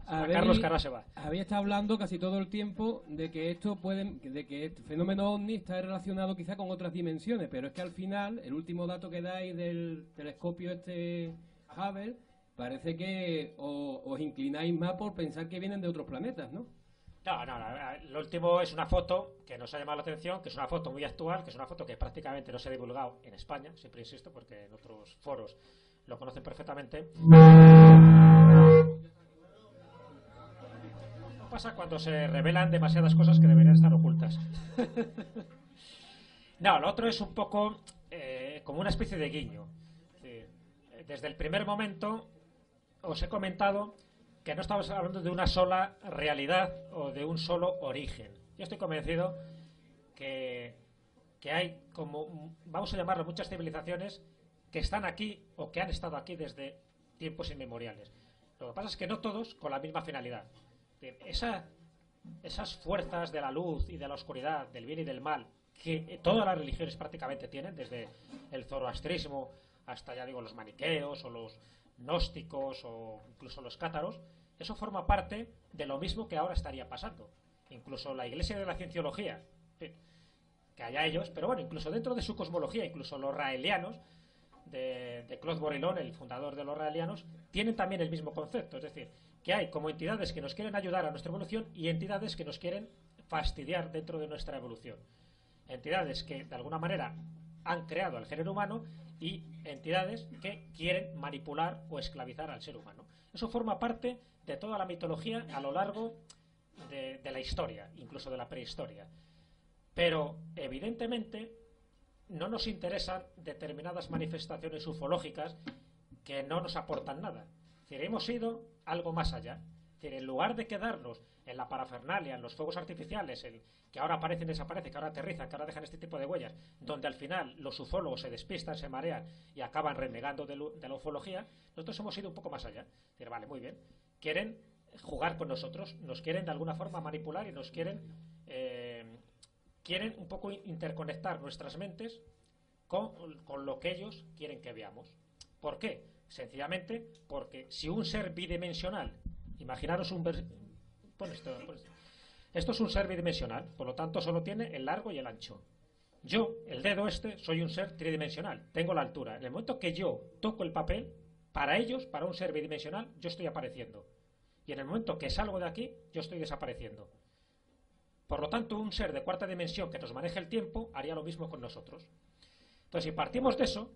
Carlos Carrá se va. Había estado hablando casi todo el tiempo de que este fenómeno ovni está relacionado quizá con otras dimensiones, pero es que al final, el último dato que dais del telescopio Hubble, parece que os inclináis más por pensar que vienen de otros planetas, ¿no? No, lo último es una foto que nos ha llamado la atención, que es una foto muy actual, que es una foto que prácticamente no se ha divulgado en España, siempre insisto, porque en otros foros lo conocen perfectamente. Pasa cuando se revelan demasiadas cosas que deberían estar ocultas. No, lo otro es un poco como una especie de guiño. Desde el primer momento os he comentado que no estamos hablando de una sola realidad o de un solo origen. Yo estoy convencido que hay, como vamos a llamarlo, muchas civilizaciones que están aquí o que han estado aquí desde tiempos inmemoriales. Lo que pasa es que no todos con la misma finalidad. Esas fuerzas de la luz y de la oscuridad, del bien y del mal, que todas las religiones prácticamente tienen, desde el zoroastrismo hasta, ya digo, los maniqueos o los gnósticos o incluso los cátaros, eso forma parte de lo mismo que ahora estaría pasando. Incluso la Iglesia de la Cienciología, que haya ellos, pero bueno, incluso dentro de su cosmología, incluso los raelianos, de Claude Bourillon, el fundador de los raelianos, tienen también el mismo concepto, es decir, que hay como entidades que nos quieren ayudar a nuestra evolución y entidades que nos quieren fastidiar dentro de nuestra evolución. Entidades que de alguna manera han creado al género humano y entidades que quieren manipular o esclavizar al ser humano. Eso forma parte de toda la mitología a lo largo de la historia, incluso de la prehistoria. Pero evidentemente no nos interesan determinadas manifestaciones ufológicas que no nos aportan nada. Es decir, hemos ido algo más allá. Es decir, en lugar de quedarnos en la parafernalia, en los fuegos artificiales, que ahora aparecen y desaparecen, que ahora aterrizan, que ahora dejan este tipo de huellas, donde al final los ufólogos se despistan, se marean y acaban renegando de la ufología, nosotros hemos ido un poco más allá. Es decir, vale, muy bien. Quieren jugar con nosotros, nos quieren de alguna forma manipular y nos quieren un poco interconectar nuestras mentes con lo que ellos quieren que veamos. ¿Por qué? Sencillamente porque si un ser bidimensional, imaginaros esto es un ser bidimensional, por lo tanto solo tiene el largo y el ancho. Yo, el dedo soy un ser tridimensional, tengo la altura. En el momento que yo toco el papel, para ellos, para un ser bidimensional, yo estoy apareciendo. Y en el momento que salgo de aquí, yo estoy desapareciendo. Por lo tanto, un ser de cuarta dimensión que nos maneje el tiempo haría lo mismo con nosotros. Entonces, si partimos de eso,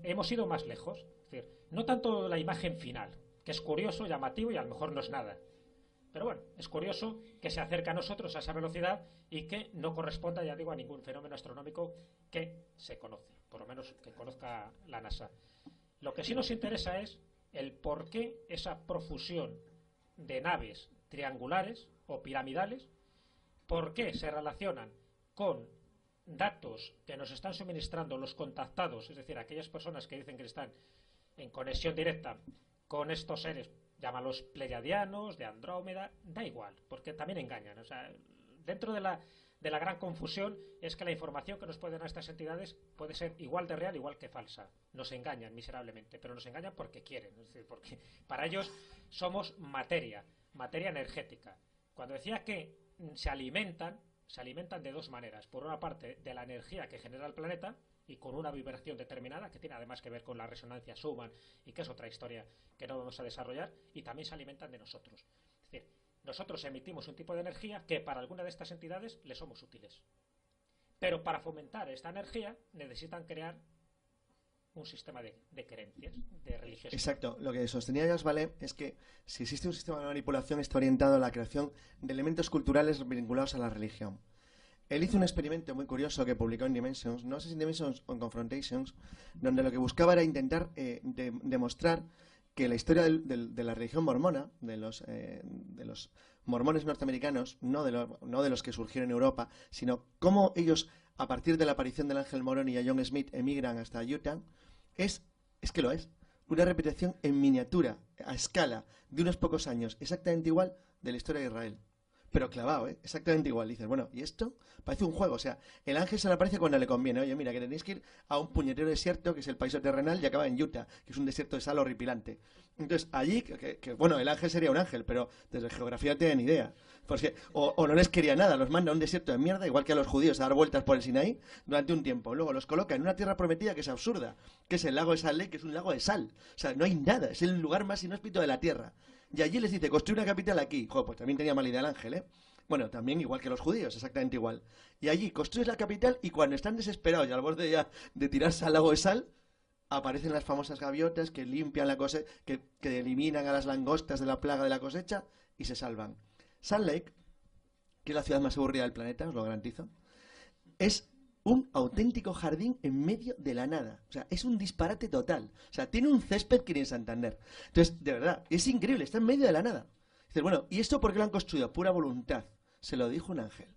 hemos ido más lejos. Es decir, no tanto la imagen final, que es curioso, llamativo y a lo mejor no es nada. Pero bueno, es curioso que se acerque a nosotros a esa velocidad y que no corresponda, ya digo, a ningún fenómeno astronómico que se conoce, por lo menos que conozca la NASA. Lo que sí nos interesa es el por qué esa profusión de naves triangulares o piramidales, por qué se relacionan con datos que nos están suministrando los contactados, es decir, aquellas personas que dicen que están en conexión directa con estos seres, llámalos pleiadianos, de Andrómeda, da igual, porque también engañan. O sea, dentro de la gran confusión es que la información que nos pueden dar estas entidades puede ser igual de real, igual que falsa. Nos engañan miserablemente, pero nos engañan porque quieren, es decir, porque para ellos somos materia energética. Cuando decía que se alimentan de dos maneras. Por una parte, de la energía que genera el planeta y con una vibración determinada, que tiene además que ver con la resonancia Schumann y que es otra historia que no vamos a desarrollar, y también se alimentan de nosotros. Es decir, nosotros emitimos un tipo de energía que para alguna de estas entidades le somos útiles. Pero para fomentar esta energía necesitan crear un sistema de creencias, de religiosidad. Exacto. Lo que sostenía Jacques Vallée es que si existe un sistema de manipulación está orientado a la creación de elementos culturales vinculados a la religión. Él hizo un experimento muy curioso que publicó en Dimensions, no sé si en Dimensions o en Confrontations, donde lo que buscaba era intentar demostrar que la historia de la religión mormona, de los mormones norteamericanos, no de los que surgieron en Europa, sino cómo ellos, a partir de la aparición del ángel Moroni y a John Smith, emigran hasta Utah, es que lo es, una repetición en miniatura, a escala, de unos pocos años, exactamente igual de la historia de Israel. Pero clavado, exactamente igual. Dices, bueno, ¿y esto? Parece un juego. O sea, el ángel se le aparece cuando le conviene. Oye, mira, que tenéis que ir a un puñetero desierto, que es el paraíso terrenal, y acaba en Utah, que es un desierto de sal horripilante. Entonces, allí, bueno, el ángel sería un ángel, pero desde geografía no tienen idea. Porque, o no les quería nada, los manda a un desierto de mierda, igual que a los judíos, a dar vueltas por el Sinaí durante un tiempo. Luego los coloca en una tierra prometida que es absurda, que es el lago de Salt Lake, que es un lago de sal. O sea, no hay nada, es el lugar más inhóspito de la tierra. Y allí les dice, construye una capital aquí. Joder, pues también tenía mala idea el ángel, ¿eh? Bueno, también igual que los judíos, exactamente igual. Y allí construyes la capital y cuando están desesperados y al borde ya de tirarse al lago de sal, aparecen las famosas gaviotas que limpian la cosecha, que eliminan a las langostas de la plaga de la cosecha y se salvan. Salt Lake, que es la ciudad más aburrida del planeta, os lo garantizo, es un auténtico jardín en medio de la nada. O sea, es un disparate total. O sea, tiene un césped que ni en Santander. Entonces, de verdad, es increíble, está en medio de la nada. Dices, bueno, ¿y esto por qué lo han construido? Pura voluntad. Se lo dijo un ángel.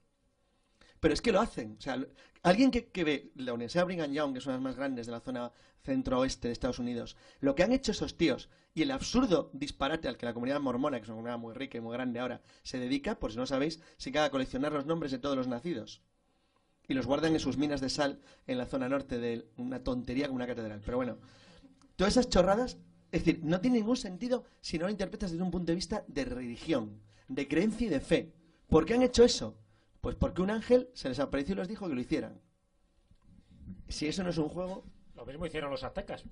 Pero es que lo hacen. O sea, alguien que ve la Universidad Brigham Young, que es una de las más grandes de la zona centro-oeste de Estados Unidos, lo que han hecho esos tíos y el absurdo disparate al que la comunidad mormona, que es una comunidad muy rica y muy grande ahora, se dedica, por si no sabéis, se queda a coleccionar los nombres de todos los nacidos. Y los guardan en sus minas de sal en la zona norte de una tontería como una catedral. Pero bueno, todas esas chorradas, es decir, no tiene ningún sentido si no lo interpretas desde un punto de vista de religión, de creencia y de fe. ¿Por qué han hecho eso? Pues porque un ángel se les apareció y les dijo que lo hicieran. Si eso no es un juego... Lo mismo hicieron los aztecas,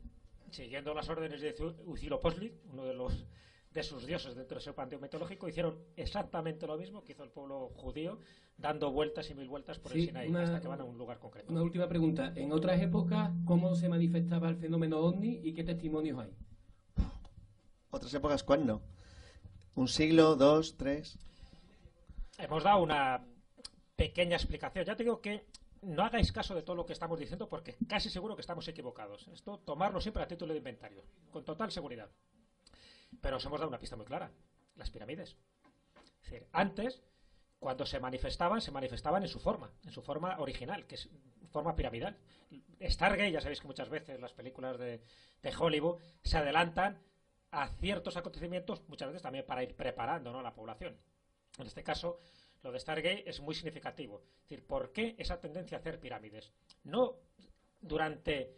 siguiendo las órdenes de Huitzilopochtli, uno de sus dioses dentro de ese panteón mitológico, hicieron exactamente lo mismo que hizo el pueblo judío, dando vueltas y mil vueltas por el Sinaí, hasta que van a un lugar concreto. Una última pregunta. En otras épocas, ¿cómo se manifestaba el fenómeno ovni y qué testimonios hay? ¿Otras épocas cuándo? ¿Un siglo, dos, tres? Hemos dado una pequeña explicación. Ya te digo que no hagáis caso de todo lo que estamos diciendo porque casi seguro que estamos equivocados. Esto, tomarlo siempre a título de inventario, con total seguridad. Pero os hemos dado una pista muy clara. Las pirámides. Es decir, antes, cuando se manifestaban en su forma original, que es forma piramidal. Stargate, ya sabéis que muchas veces las películas de Hollywood se adelantan a ciertos acontecimientos, muchas veces también para ir preparando, ¿no?, a la población. En este caso, lo de Stargate es muy significativo. Es decir, ¿por qué esa tendencia a hacer pirámides? No durante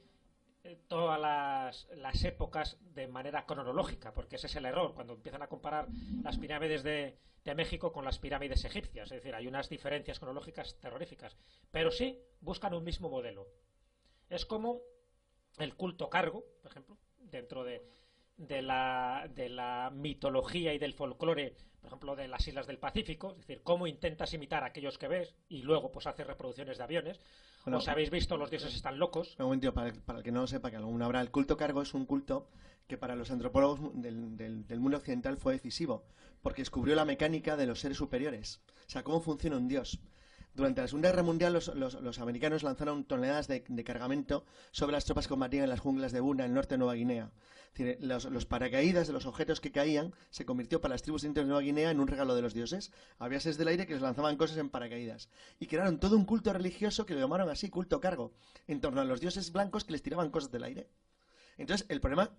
todas las épocas de manera cronológica, porque ese es el error, cuando empiezan a comparar las pirámides de México con las pirámides egipcias. Es decir, hay unas diferencias cronológicas terroríficas. Pero sí buscan un mismo modelo. Es como el culto cargo, por ejemplo, dentro de la mitología y del folclore, por ejemplo, de las islas del Pacífico, es decir, cómo intentas imitar a aquellos que ves y luego pues haces reproducciones de aviones. Bueno, os habéis visto Los dioses están locos. Un momento, para el que no lo sepa, que aún habrá, el culto cargo es un culto que para los antropólogos del mundo occidental fue decisivo, porque descubrió la mecánica de los seres superiores, o sea, cómo funciona un dios. Durante la Segunda Guerra Mundial los americanos lanzaron toneladas de cargamento sobre las tropas que combatían en las junglas de Buna, en el norte de Nueva Guinea. Es decir, los paracaídas de los objetos que caían se convirtió para las tribus indias de Nueva Guinea en un regalo de los dioses. Había seres del aire que les lanzaban cosas en paracaídas. Y crearon todo un culto religioso que lo llamaron así, culto cargo, en torno a los dioses blancos que les tiraban cosas del aire. Entonces, el problema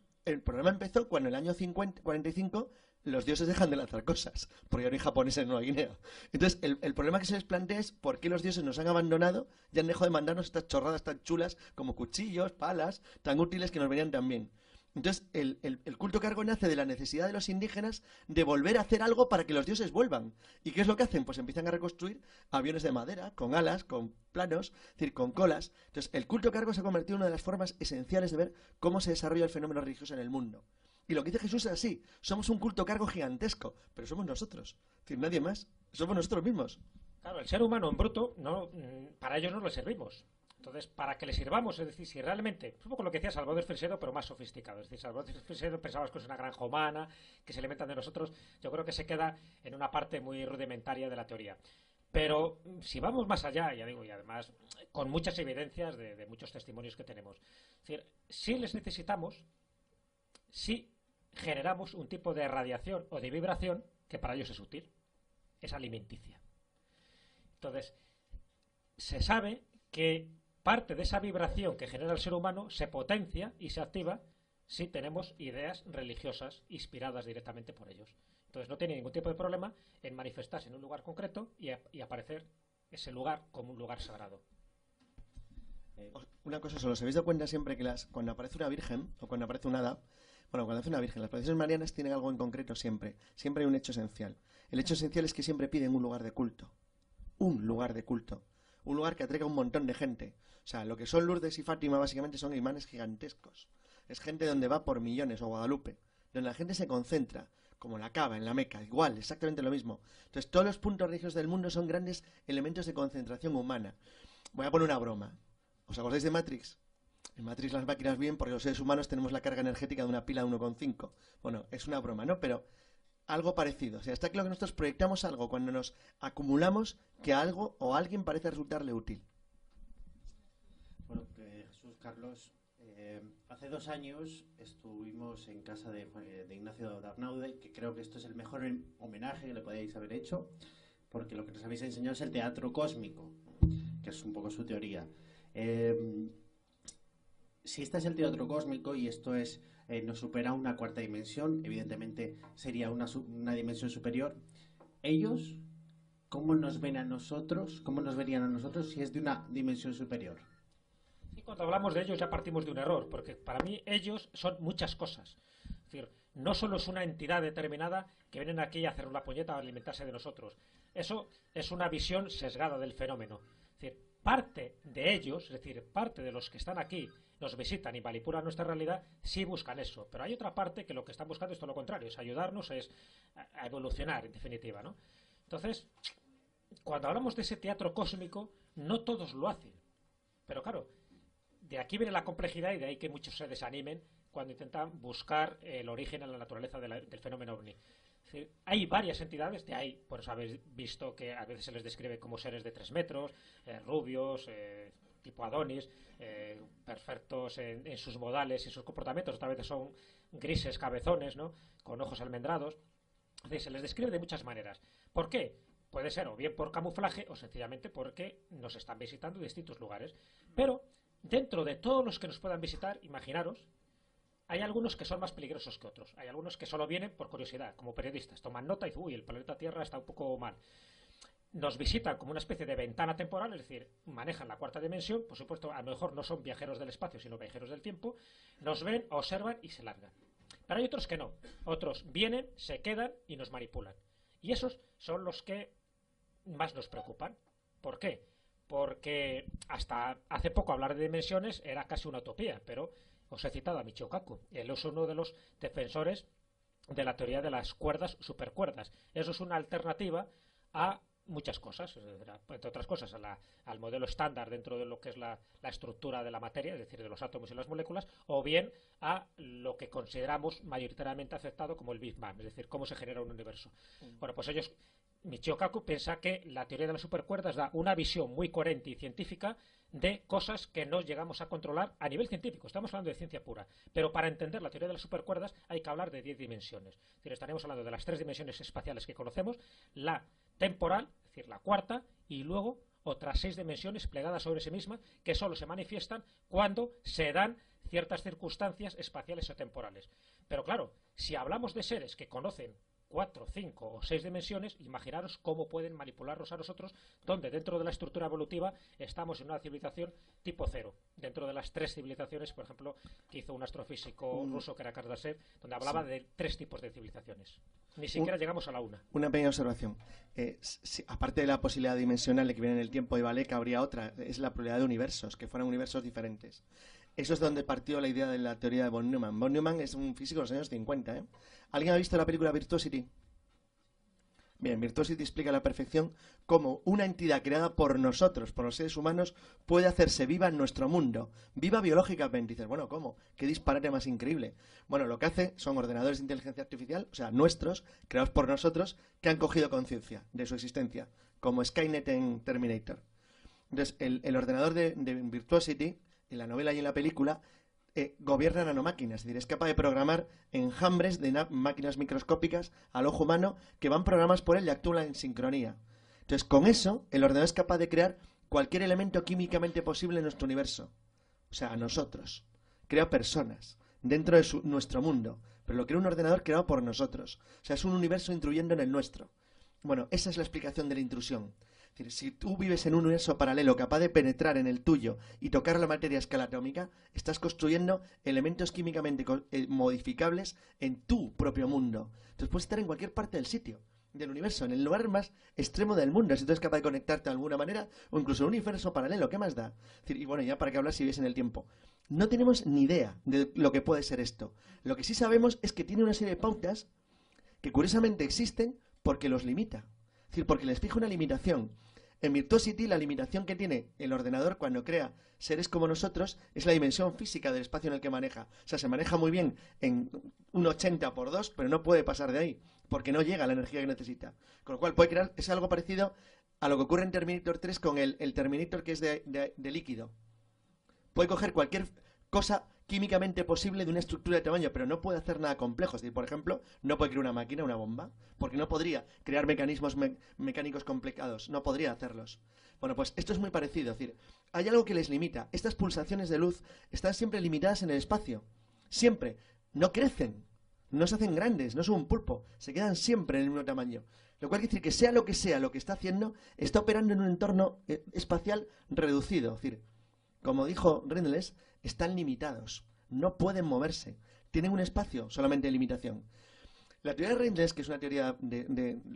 empezó cuando en el año 45 los dioses dejan de lanzar cosas, porque ya no hay japoneses en Nueva Guinea. Entonces, el problema que se les plantea es por qué los dioses nos han abandonado y han dejado de mandarnos estas chorradas tan chulas como cuchillos, palas, tan útiles que nos venían tan bien. Entonces, el culto cargo nace de la necesidad de los indígenas de volver a hacer algo para que los dioses vuelvan. ¿Y qué es lo que hacen? Pues empiezan a reconstruir aviones de madera, con alas, con planos, es decir, con colas. Entonces, el culto cargo se ha convertido en una de las formas esenciales de ver cómo se desarrolla el fenómeno religioso en el mundo. Y lo que dice Jesús es así: somos un culto cargo gigantesco, pero somos nosotros. Es decir, nadie más. Somos nosotros mismos. Claro, el ser humano en bruto, no, para ellos no le servimos. Entonces, para que le sirvamos, es decir, si realmente, es un poco lo que decía Salvador Fresedo, pero más sofisticado. Es decir, Salvador Fresedo pensaba que es una granja humana, que se alimentan de nosotros. Yo creo que se queda en una parte muy rudimentaria de la teoría. Pero si vamos más allá, ya digo, y además con muchas evidencias de muchos testimonios que tenemos, es decir, si les necesitamos, si generamos un tipo de radiación o de vibración que para ellos es útil, es alimenticia. Entonces, se sabe que parte de esa vibración que genera el ser humano se potencia y se activa si tenemos ideas religiosas inspiradas directamente por ellos. Entonces no tiene ningún tipo de problema en manifestarse en un lugar concreto y aparecer ese lugar como un lugar sagrado. Una cosa solo, ¿os habéis dado cuenta siempre que cuando aparece una virgen o cuando aparece un hada, bueno, cuando hace una virgen, las procesiones marianas tienen algo en concreto siempre hay un hecho esencial. El hecho esencial es que siempre piden un lugar de culto. Un lugar de culto. Un lugar que atraiga a un montón de gente. O sea, lo que son Lourdes y Fátima básicamente son imanes gigantescos. Es gente donde va por millones, o Guadalupe, donde la gente se concentra, como la Cava, en la Meca, igual, exactamente lo mismo. Entonces, todos los puntos religiosos del mundo son grandes elementos de concentración humana. Voy a poner una broma. ¿Os acordáis de Matrix? En Matrix las máquinas bien, porque los seres humanos tenemos la carga energética de una pila de 1,5. Bueno, es una broma, ¿no? Pero algo parecido. O sea, está claro que nosotros proyectamos algo cuando nos acumulamos que algo o a alguien parece resultarle útil. Bueno, Jesús, Carlos, hace 2 años estuvimos en casa de Ignacio Darnaude, que creo que esto es el mejor homenaje que le podéis haber hecho, porque lo que nos habéis enseñado es el teatro cósmico, que es un poco su teoría. Si este es el teatro cósmico y esto es nos supera una cuarta dimensión, evidentemente sería una dimensión superior. Ellos, ¿cómo nos ven a nosotros? ¿Cómo nos verían a nosotros si es de una dimensión superior? Y cuando hablamos de ellos ya partimos de un error, porque para mí ellos son muchas cosas. Es decir, no solo es una entidad determinada que vienen aquí a hacer una puñeta o a alimentarse de nosotros. Eso es una visión sesgada del fenómeno. Es decir, parte de ellos, es decir, parte de los que están aquí, nos visitan y manipulan nuestra realidad, sí buscan eso. Pero hay otra parte que lo que están buscando es todo lo contrario, es ayudarnos, es a evolucionar, en definitiva, ¿no? Entonces, cuando hablamos de ese teatro cósmico, no todos lo hacen. Pero claro, de aquí viene la complejidad y de ahí que muchos se desanimen cuando intentan buscar el origen en la naturaleza del fenómeno ovni. Es decir, hay varias entidades, de ahí, por eso habéis visto que a veces se les describe como seres de 3 metros, rubios, tipo Adonis, perfectos en sus modales y sus comportamientos, otras veces son grises cabezones, ¿no?, con ojos almendrados. Es decir, se les describe de muchas maneras. ¿Por qué? Puede ser o bien por camuflaje o sencillamente porque nos están visitando en distintos lugares. Pero dentro de todos los que nos puedan visitar, imaginaros, hay algunos que son más peligrosos que otros. Hay algunos que solo vienen por curiosidad, como periodistas. Toman nota y dicen, uy, el planeta Tierra está un poco mal. Nos visitan como una especie de ventana temporal, es decir, manejan la cuarta dimensión. Por supuesto, a lo mejor no son viajeros del espacio, sino viajeros del tiempo. Nos ven, observan y se largan. Pero hay otros que no. Otros vienen, se quedan y nos manipulan. Y esos son los que más nos preocupan. ¿Por qué? Porque hasta hace poco hablar de dimensiones era casi una utopía, pero os he citado a Michio Kaku. Él es uno de los defensores de la teoría de las cuerdas supercuerdas. Eso es una alternativa a muchas cosas, entre otras cosas al modelo estándar dentro de lo que es la estructura de la materia, es decir, de los átomos y las moléculas, o bien a lo que consideramos mayoritariamente aceptado como el Big Bang, es decir, cómo se genera un universo. Bueno, pues Michio Kaku piensa que la teoría de las supercuerdas da una visión muy coherente y científica de cosas que no llegamos a controlar a nivel científico. Estamos hablando de ciencia pura, pero para entender la teoría de las supercuerdas hay que hablar de 10 dimensiones. Es decir, estaremos hablando de las 3 dimensiones espaciales que conocemos, la temporal, es decir, la cuarta, y luego otras 6 dimensiones plegadas sobre sí mismas que solo se manifiestan cuando se dan ciertas circunstancias espaciales o temporales. Pero claro, si hablamos de seres que conocen 4, 5 o 6 dimensiones, imaginaros cómo pueden manipularnos a nosotros, donde dentro de la estructura evolutiva estamos en una civilización tipo 0, dentro de las 3 civilizaciones, por ejemplo, que hizo un astrofísico ruso que era Kardashev, donde hablaba de 3 tipos de civilizaciones. Ni siquiera llegamos a la una. Una pequeña observación. Aparte de la posibilidad dimensional de que viene en el tiempo de Balek, habría otra, es la probabilidad de universos, que fueran universos diferentes. Eso es donde partió la idea de la teoría de von Neumann. Von Neumann es un físico de los años 50, ¿eh? ¿Alguien ha visto la película Virtuosity? Bien, Virtuosity explica a la perfección cómo una entidad creada por nosotros, por los seres humanos, puede hacerse viva en nuestro mundo, viva biológicamente. Y dices, bueno, ¿cómo? ¿Qué disparate más increíble? Bueno, lo que hace son ordenadores de inteligencia artificial, o sea, nuestros, creados por nosotros, que han cogido conciencia de su existencia, como Skynet en Terminator. Entonces, el ordenador de Virtuosity, en la novela y en la película, gobierna nanomáquinas, es decir, es capaz de programar enjambres de máquinas microscópicas al ojo humano que van programadas por él y actúan en sincronía. Entonces, con eso, el ordenador es capaz de crear cualquier elemento químicamente posible en nuestro universo. O sea, a nosotros. Crea personas dentro de nuestro mundo, pero lo crea un ordenador creado por nosotros. O sea, es un universo intruyendo en el nuestro. Bueno, esa es la explicación de la intrusión. Es decir, si tú vives en un universo paralelo capaz de penetrar en el tuyo y tocar la materia a escala atómica, estás construyendo elementos químicamente modificables en tu propio mundo. Entonces puedes estar en cualquier parte del sitio, del universo, en el lugar más extremo del mundo, si tú eres capaz de conectarte de alguna manera, o incluso en un universo paralelo, ¿qué más da? Es decir, y bueno, ya para qué hablar si vives en el tiempo. No tenemos ni idea de lo que puede ser esto. Lo que sí sabemos es que tiene una serie de pautas que curiosamente existen porque los limita. Es decir, porque les fija una limitación. En Virtuosity, la limitación que tiene el ordenador cuando crea seres como nosotros es la dimensión física del espacio en el que maneja. O sea, se maneja muy bien en un 80×2, pero no puede pasar de ahí, porque no llega a la energía que necesita. Con lo cual, puede crear, es algo parecido a lo que ocurre en Terminator 3 con el Terminator que es de líquido. Puede coger cualquier cosa químicamente posible de una estructura de tamaño, pero no puede hacer nada complejo. Es decir, por ejemplo, no puede crear una máquina, una bomba, porque no podría crear mecanismos mecánicos complicados, no podría hacerlos. Bueno, pues esto es muy parecido, es decir, hay algo que les limita. Estas pulsaciones de luz están siempre limitadas en el espacio, siempre, no crecen, no se hacen grandes, no son un pulpo, se quedan siempre en el mismo tamaño. Lo cual quiere decir que sea lo que está haciendo, está operando en un entorno espacial reducido, es decir, como dijo Rindles, están limitados, no pueden moverse, tienen un espacio solamente de limitación. La teoría de Rindles, que es una teoría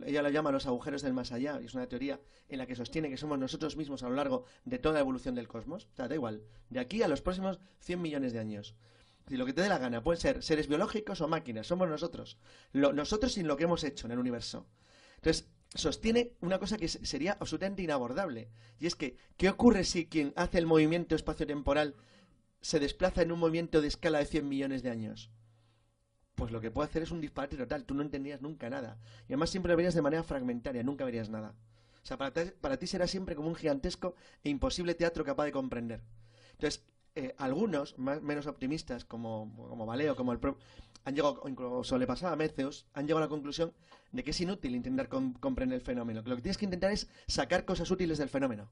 ella la llama los agujeros del más allá, y es una teoría en la que sostiene que somos nosotros mismos a lo largo de toda la evolución del cosmos, o sea, da igual, de aquí a los próximos 100 millones de años. Si lo que te dé la gana, pueden ser seres biológicos o máquinas, somos nosotros, nosotros sin lo que hemos hecho en el universo. Entonces, sostiene una cosa que sería absolutamente inabordable, y es que, ¿qué ocurre si quien hace el movimiento espaciotemporal se desplaza en un movimiento de escala de 100 millones de años? Pues lo que puede hacer es un disparate total, tú no entendías nunca nada, y además siempre lo verías de manera fragmentaria, nunca verías nada. O sea, para ti será siempre como un gigantesco e imposible teatro capaz de comprender. Entonces, algunos, menos optimistas, como Valeo, como han llegado, incluso le pasaba a Meceus, han llegado a la conclusión de que es inútil intentar comprender el fenómeno, que lo que tienes que intentar es sacar cosas útiles del fenómeno.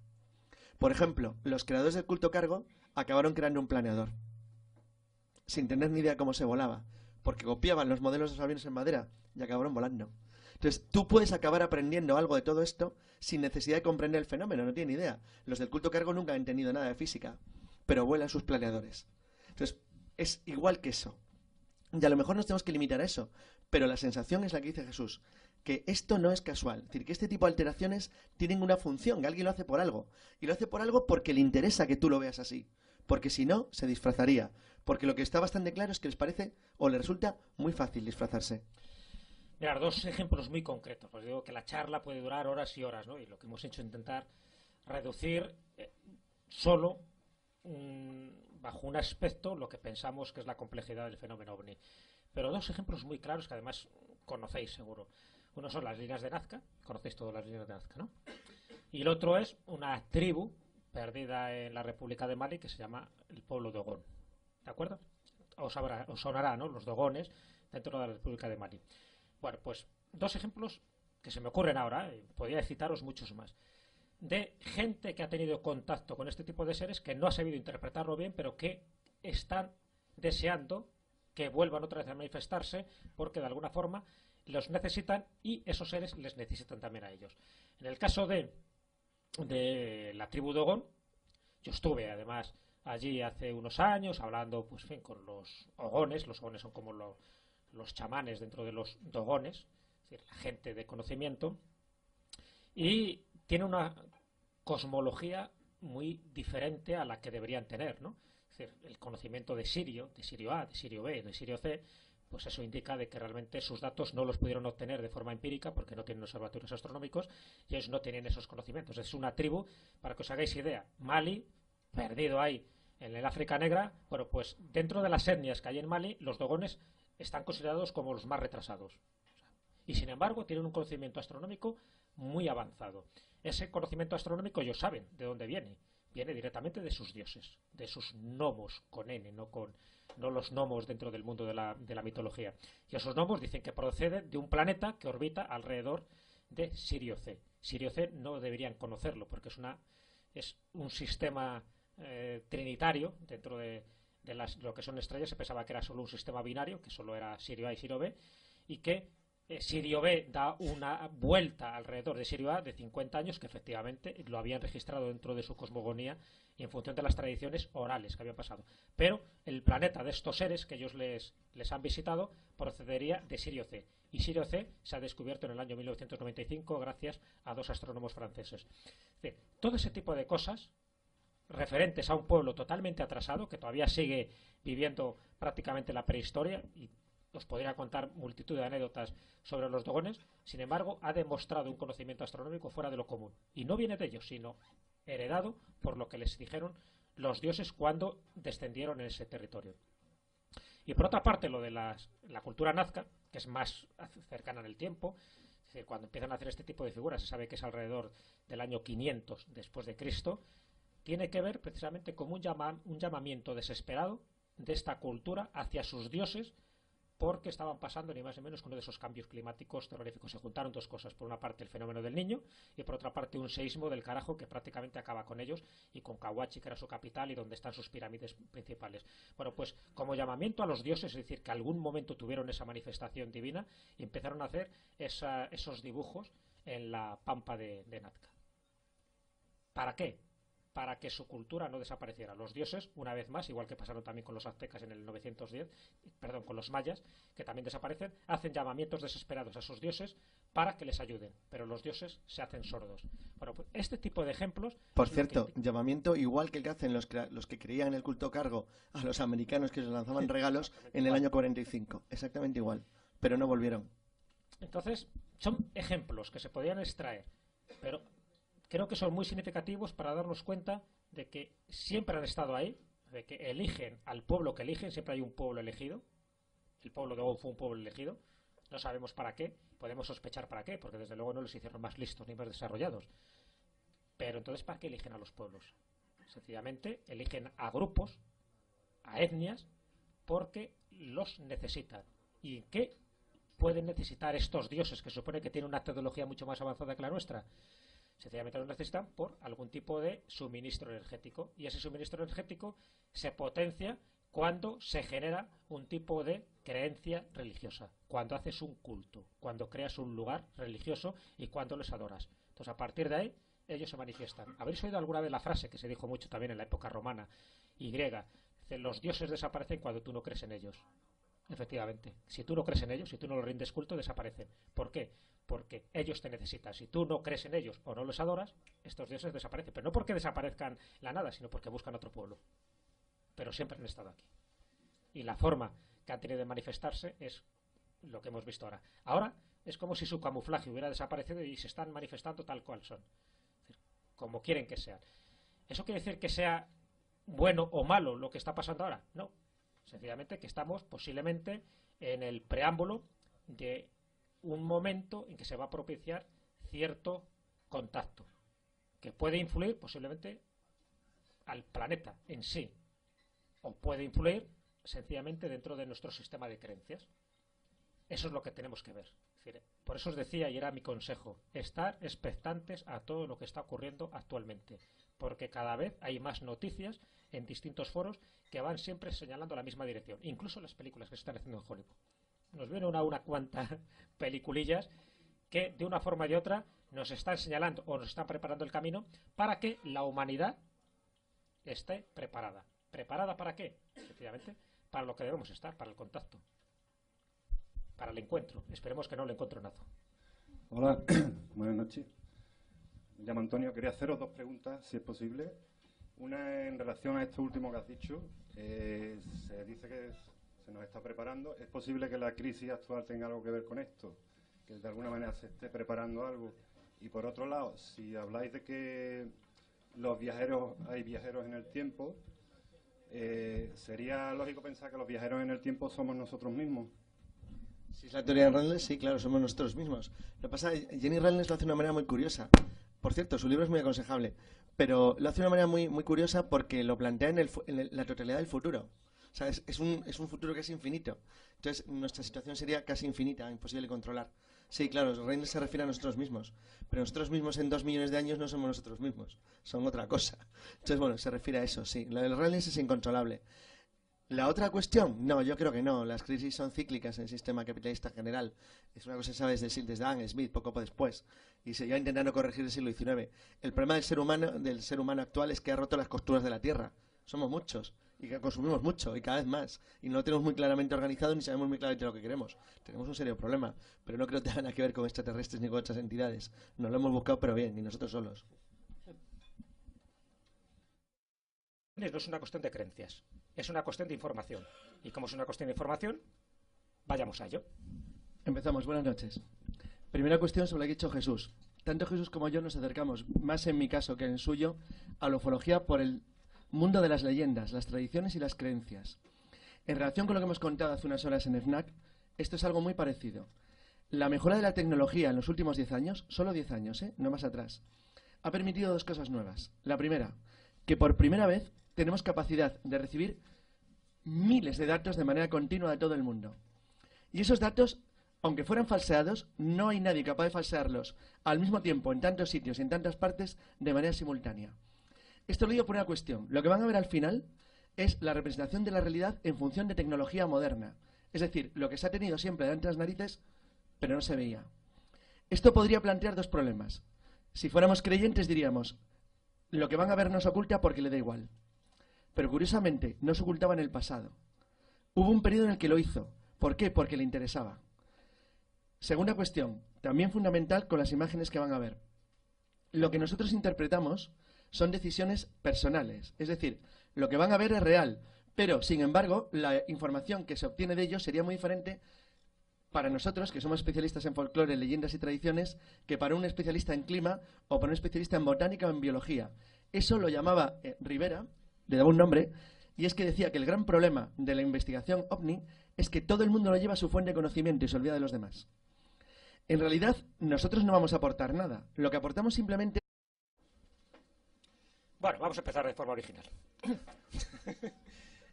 Por ejemplo, los creadores del culto cargo acabaron creando un planeador, sin tener ni idea cómo se volaba, porque copiaban los modelos de los aviones en madera y acabaron volando. Entonces, tú puedes acabar aprendiendo algo de todo esto sin necesidad de comprender el fenómeno, no tienen ni idea. Los del culto cargo nunca han entendido nada de física, pero vuelan sus planeadores. Entonces, es igual que eso. Y a lo mejor nos tenemos que limitar a eso, pero la sensación es la que dice Jesús, que esto no es casual. Es decir, que este tipo de alteraciones tienen una función, que alguien lo hace por algo. Y lo hace por algo porque le interesa que tú lo veas así. Porque si no, se disfrazaría. Porque lo que está bastante claro es que les parece o les resulta muy fácil disfrazarse. Mirad, dos ejemplos muy concretos. Os digo que la charla puede durar horas y horas, ¿no? Y lo que hemos hecho es intentar reducir solo bajo un aspecto lo que pensamos que es la complejidad del fenómeno OVNI. Pero dos ejemplos muy claros que además conocéis seguro. Uno son las líneas de Nazca, conocéis todas las líneas de Nazca, ¿no? Y el otro es una tribu perdida en la República de Mali que se llama el pueblo Dogón. ¿De acuerdo? Os sonará, ¿no? Los dogones dentro de la República de Mali. Bueno, pues dos ejemplos que se me ocurren ahora, podría citaros muchos más, de gente que ha tenido contacto con este tipo de seres que no ha sabido interpretarlo bien, pero que están deseando que vuelvan otra vez a manifestarse porque de alguna forma los necesitan y esos seres les necesitan también a ellos. En el caso de la tribu Dogón, yo estuve además allí hace unos años hablando pues, con los ogones. Los ogones son como los chamanes dentro de los dogones, es decir, la gente de conocimiento, y tiene una cosmología muy diferente a la que deberían tener, ¿no? Es decir, el conocimiento de Sirio A, de Sirio B, de Sirio C, pues eso indica de que realmente sus datos no los pudieron obtener de forma empírica porque no tienen observatorios astronómicos y ellos no tienen esos conocimientos. Es una tribu, para que os hagáis idea, Mali, perdido ahí en el África Negra, bueno, pues dentro de las etnias que hay en Mali, los dogones están considerados como los más retrasados. Y sin embargo tienen un conocimiento astronómico muy avanzado. Ese conocimiento astronómico ellos saben de dónde viene. Viene directamente de sus dioses, de sus gnomos, con N, no los gnomos dentro del mundo de la mitología. Y esos gnomos dicen que proceden de un planeta que orbita alrededor de Sirio C. Sirio C no deberían conocerlo porque es un sistema trinitario dentro de lo que son estrellas. Se pensaba que era solo un sistema binario, que solo era Sirio A y Sirio B, y que Sirio B da una vuelta alrededor de Sirio A de 50 años, que efectivamente lo habían registrado dentro de su cosmogonía y en función de las tradiciones orales que habían pasado. Pero el planeta de estos seres que ellos les han visitado procedería de Sirio C. Y Sirio C se ha descubierto en el año 1995 gracias a 2 astrónomos franceses. Todo ese tipo de cosas referentes a un pueblo totalmente atrasado que todavía sigue viviendo prácticamente la prehistoria, y os podría contar multitud de anécdotas sobre los dogones. Sin embargo, ha demostrado un conocimiento astronómico fuera de lo común. Y no viene de ellos, sino heredado por lo que les dijeron los dioses cuando descendieron en ese territorio. Y por otra parte, lo de la cultura nazca, que es más cercana en el tiempo, es decir, cuando empiezan a hacer este tipo de figuras, se sabe que es alrededor del año 500 después de Cristo, tiene que ver precisamente con un llamamiento desesperado de esta cultura hacia sus dioses, porque estaban pasando ni más ni menos que uno de esos cambios climáticos terroríficos. Se juntaron 2 cosas: por una parte el fenómeno del Niño y por otra parte un seísmo del carajo que prácticamente acaba con ellos y con Cahuachi, que era su capital y donde están sus pirámides principales. Bueno, pues como llamamiento a los dioses, es decir, que algún momento tuvieron esa manifestación divina y empezaron a hacer esos dibujos en la pampa de Nazca. ¿Para qué? Para que su cultura no desapareciera. Los dioses, una vez más, igual que pasaron también con los aztecas en el 910, con los mayas, que también desaparecen, hacen llamamientos desesperados a sus dioses para que les ayuden, pero los dioses se hacen sordos. Bueno, pues este tipo de ejemplos... Por cierto, llamamiento igual que el que hacen los que creían en el culto cargo a los americanos que les lanzaban regalos en el año 45. Exactamente igual, pero no volvieron. Entonces, son ejemplos que se podían extraer, pero creo que son muy significativos para darnos cuenta de que siempre han estado ahí, de que eligen al pueblo que eligen. Siempre hay un pueblo elegido. El pueblo de Ogun fue un pueblo elegido. No sabemos para qué, podemos sospechar para qué, porque desde luego no les hicieron más listos ni más desarrollados. Pero entonces, ¿para qué eligen a los pueblos? Sencillamente eligen a grupos, a etnias, porque los necesitan. ¿Y qué pueden necesitar estos dioses que se supone que tienen una tecnología mucho más avanzada que la nuestra? Sencillamente lo necesitan por algún tipo de suministro energético, y ese suministro energético se potencia cuando se genera un tipo de creencia religiosa, cuando haces un culto, cuando creas un lugar religioso y cuando les adoras. Entonces, a partir de ahí, ellos se manifiestan. ¿Habréis oído alguna vez la frase que se dijo mucho también en la época romana y griega? Dice: los dioses desaparecen cuando tú no crees en ellos. Efectivamente, si tú no crees en ellos, si tú no los rindes culto, desaparecen. ¿Por qué? Porque ellos te necesitan. Si tú no crees en ellos o no los adoras, estos dioses desaparecen. Pero no porque desaparezcan la nada, sino porque buscan otro pueblo. Pero siempre han estado aquí. Y la forma que han tenido de manifestarse es lo que hemos visto ahora. Ahora es como si su camuflaje hubiera desaparecido y se están manifestando tal cual son. Es decir, como quieren que sean. ¿Eso quiere decir que sea bueno o malo lo que está pasando ahora? No. Sencillamente que estamos posiblemente en el preámbulo de un momento en que se va a propiciar cierto contacto que puede influir posiblemente al planeta en sí, o puede influir sencillamente dentro de nuestro sistema de creencias. Eso es lo que tenemos que ver. Es decir, por eso os decía, y era mi consejo, estar expectantes a todo lo que está ocurriendo actualmente, porque cada vez hay más noticias en distintos foros que van siempre señalando la misma dirección, incluso las películas que se están haciendo en Hollywood. Nos vienen una cuantas peliculillas que de una forma y otra nos están señalando o nos están preparando el camino para que la humanidad esté preparada. ¿Preparada para qué? Efectivamente, para lo que debemos estar, para el contacto, para el encuentro. Esperemos que no el encontronazo. Hola, buenas noches. Me llamo Antonio. Quería haceros 2 preguntas, si es posible. Una en relación a esto último que has dicho. Se dice que se nos está preparando. ¿Es posible que la crisis actual tenga algo que ver con esto? Que de alguna manera se esté preparando algo. Y por otro lado, si habláis de que hay viajeros en el tiempo, ¿sería lógico pensar que los viajeros en el tiempo somos nosotros mismos? Si es la teoría de Reynolds, sí, claro, somos nosotros mismos. Lo que pasa es que Jenny Reynolds lo hace de una manera muy curiosa. Por cierto, su libro es muy aconsejable, pero lo hace de una manera muy, muy curiosa porque lo plantea en la totalidad del futuro. O sea, es un futuro que es infinito. Entonces, nuestra situación sería casi infinita, imposible de controlar. Sí, claro, Reynolds se refiere a nosotros mismos, pero nosotros mismos en 2 millones de años no somos nosotros mismos, son otra cosa. Entonces, bueno, se refiere a eso, sí. Lo del Reynolds es incontrolable. ¿La otra cuestión? No, yo creo que no. Las crisis son cíclicas en el sistema capitalista general. Es una cosa que se sabe desde Adam Smith, poco después. Y se iba intentando corregir el siglo XIX. El problema del ser humano actual es que ha roto las costuras de la Tierra. Somos muchos y que consumimos mucho y cada vez más. Y no lo tenemos muy claramente organizado ni sabemos muy claramente lo que queremos. Tenemos un serio problema. Pero no creo que tenga nada que ver con extraterrestres ni con otras entidades. Nos lo hemos buscado, pero bien, ni nosotros solos. No es una cuestión de creencias, es una cuestión de información. Y como es una cuestión de información, vayamos a ello. Empezamos, buenas noches. Primera cuestión sobre lo que ha dicho Jesús. Tanto Jesús como yo nos acercamos, más en mi caso que en el suyo, a la ufología por el mundo de las leyendas, las tradiciones y las creencias. En relación con lo que hemos contado hace unas horas en FNAC, esto es algo muy parecido. La mejora de la tecnología en los últimos 10 años, solo 10 años, no más atrás, ha permitido 2 cosas nuevas. La primera, que por primera vez tenemos capacidad de recibir miles de datos de manera continua de todo el mundo. Y esos datos, aunque fueran falseados, no hay nadie capaz de falsearlos al mismo tiempo, en tantos sitios y en tantas partes, de manera simultánea. Esto lo digo por una cuestión. Lo que van a ver al final es la representación de la realidad en función de tecnología moderna. Es decir, lo que se ha tenido siempre delante de las narices, pero no se veía. Esto podría plantear 2 problemas. Si fuéramos creyentes diríamos, lo que van a ver nos oculta porque le da igual. Pero curiosamente, no se ocultaba en el pasado. Hubo un periodo en el que lo hizo. ¿Por qué? Porque le interesaba. Segunda cuestión, también fundamental con las imágenes que van a ver. Lo que nosotros interpretamos son decisiones personales. Es decir, lo que van a ver es real, pero, sin embargo, la información que se obtiene de ellos sería muy diferente para nosotros, que somos especialistas en folclore, leyendas y tradiciones, que para un especialista en clima o para un especialista en botánica o en biología. Eso lo llamaba Rivera, le daba un nombre, y es que decía que el gran problema de la investigación OVNI es que todo el mundo lo lleva a su fuente de conocimiento y se olvida de los demás. En realidad, nosotros no vamos a aportar nada. Lo que aportamos simplemente... Bueno, vamos a empezar de forma original.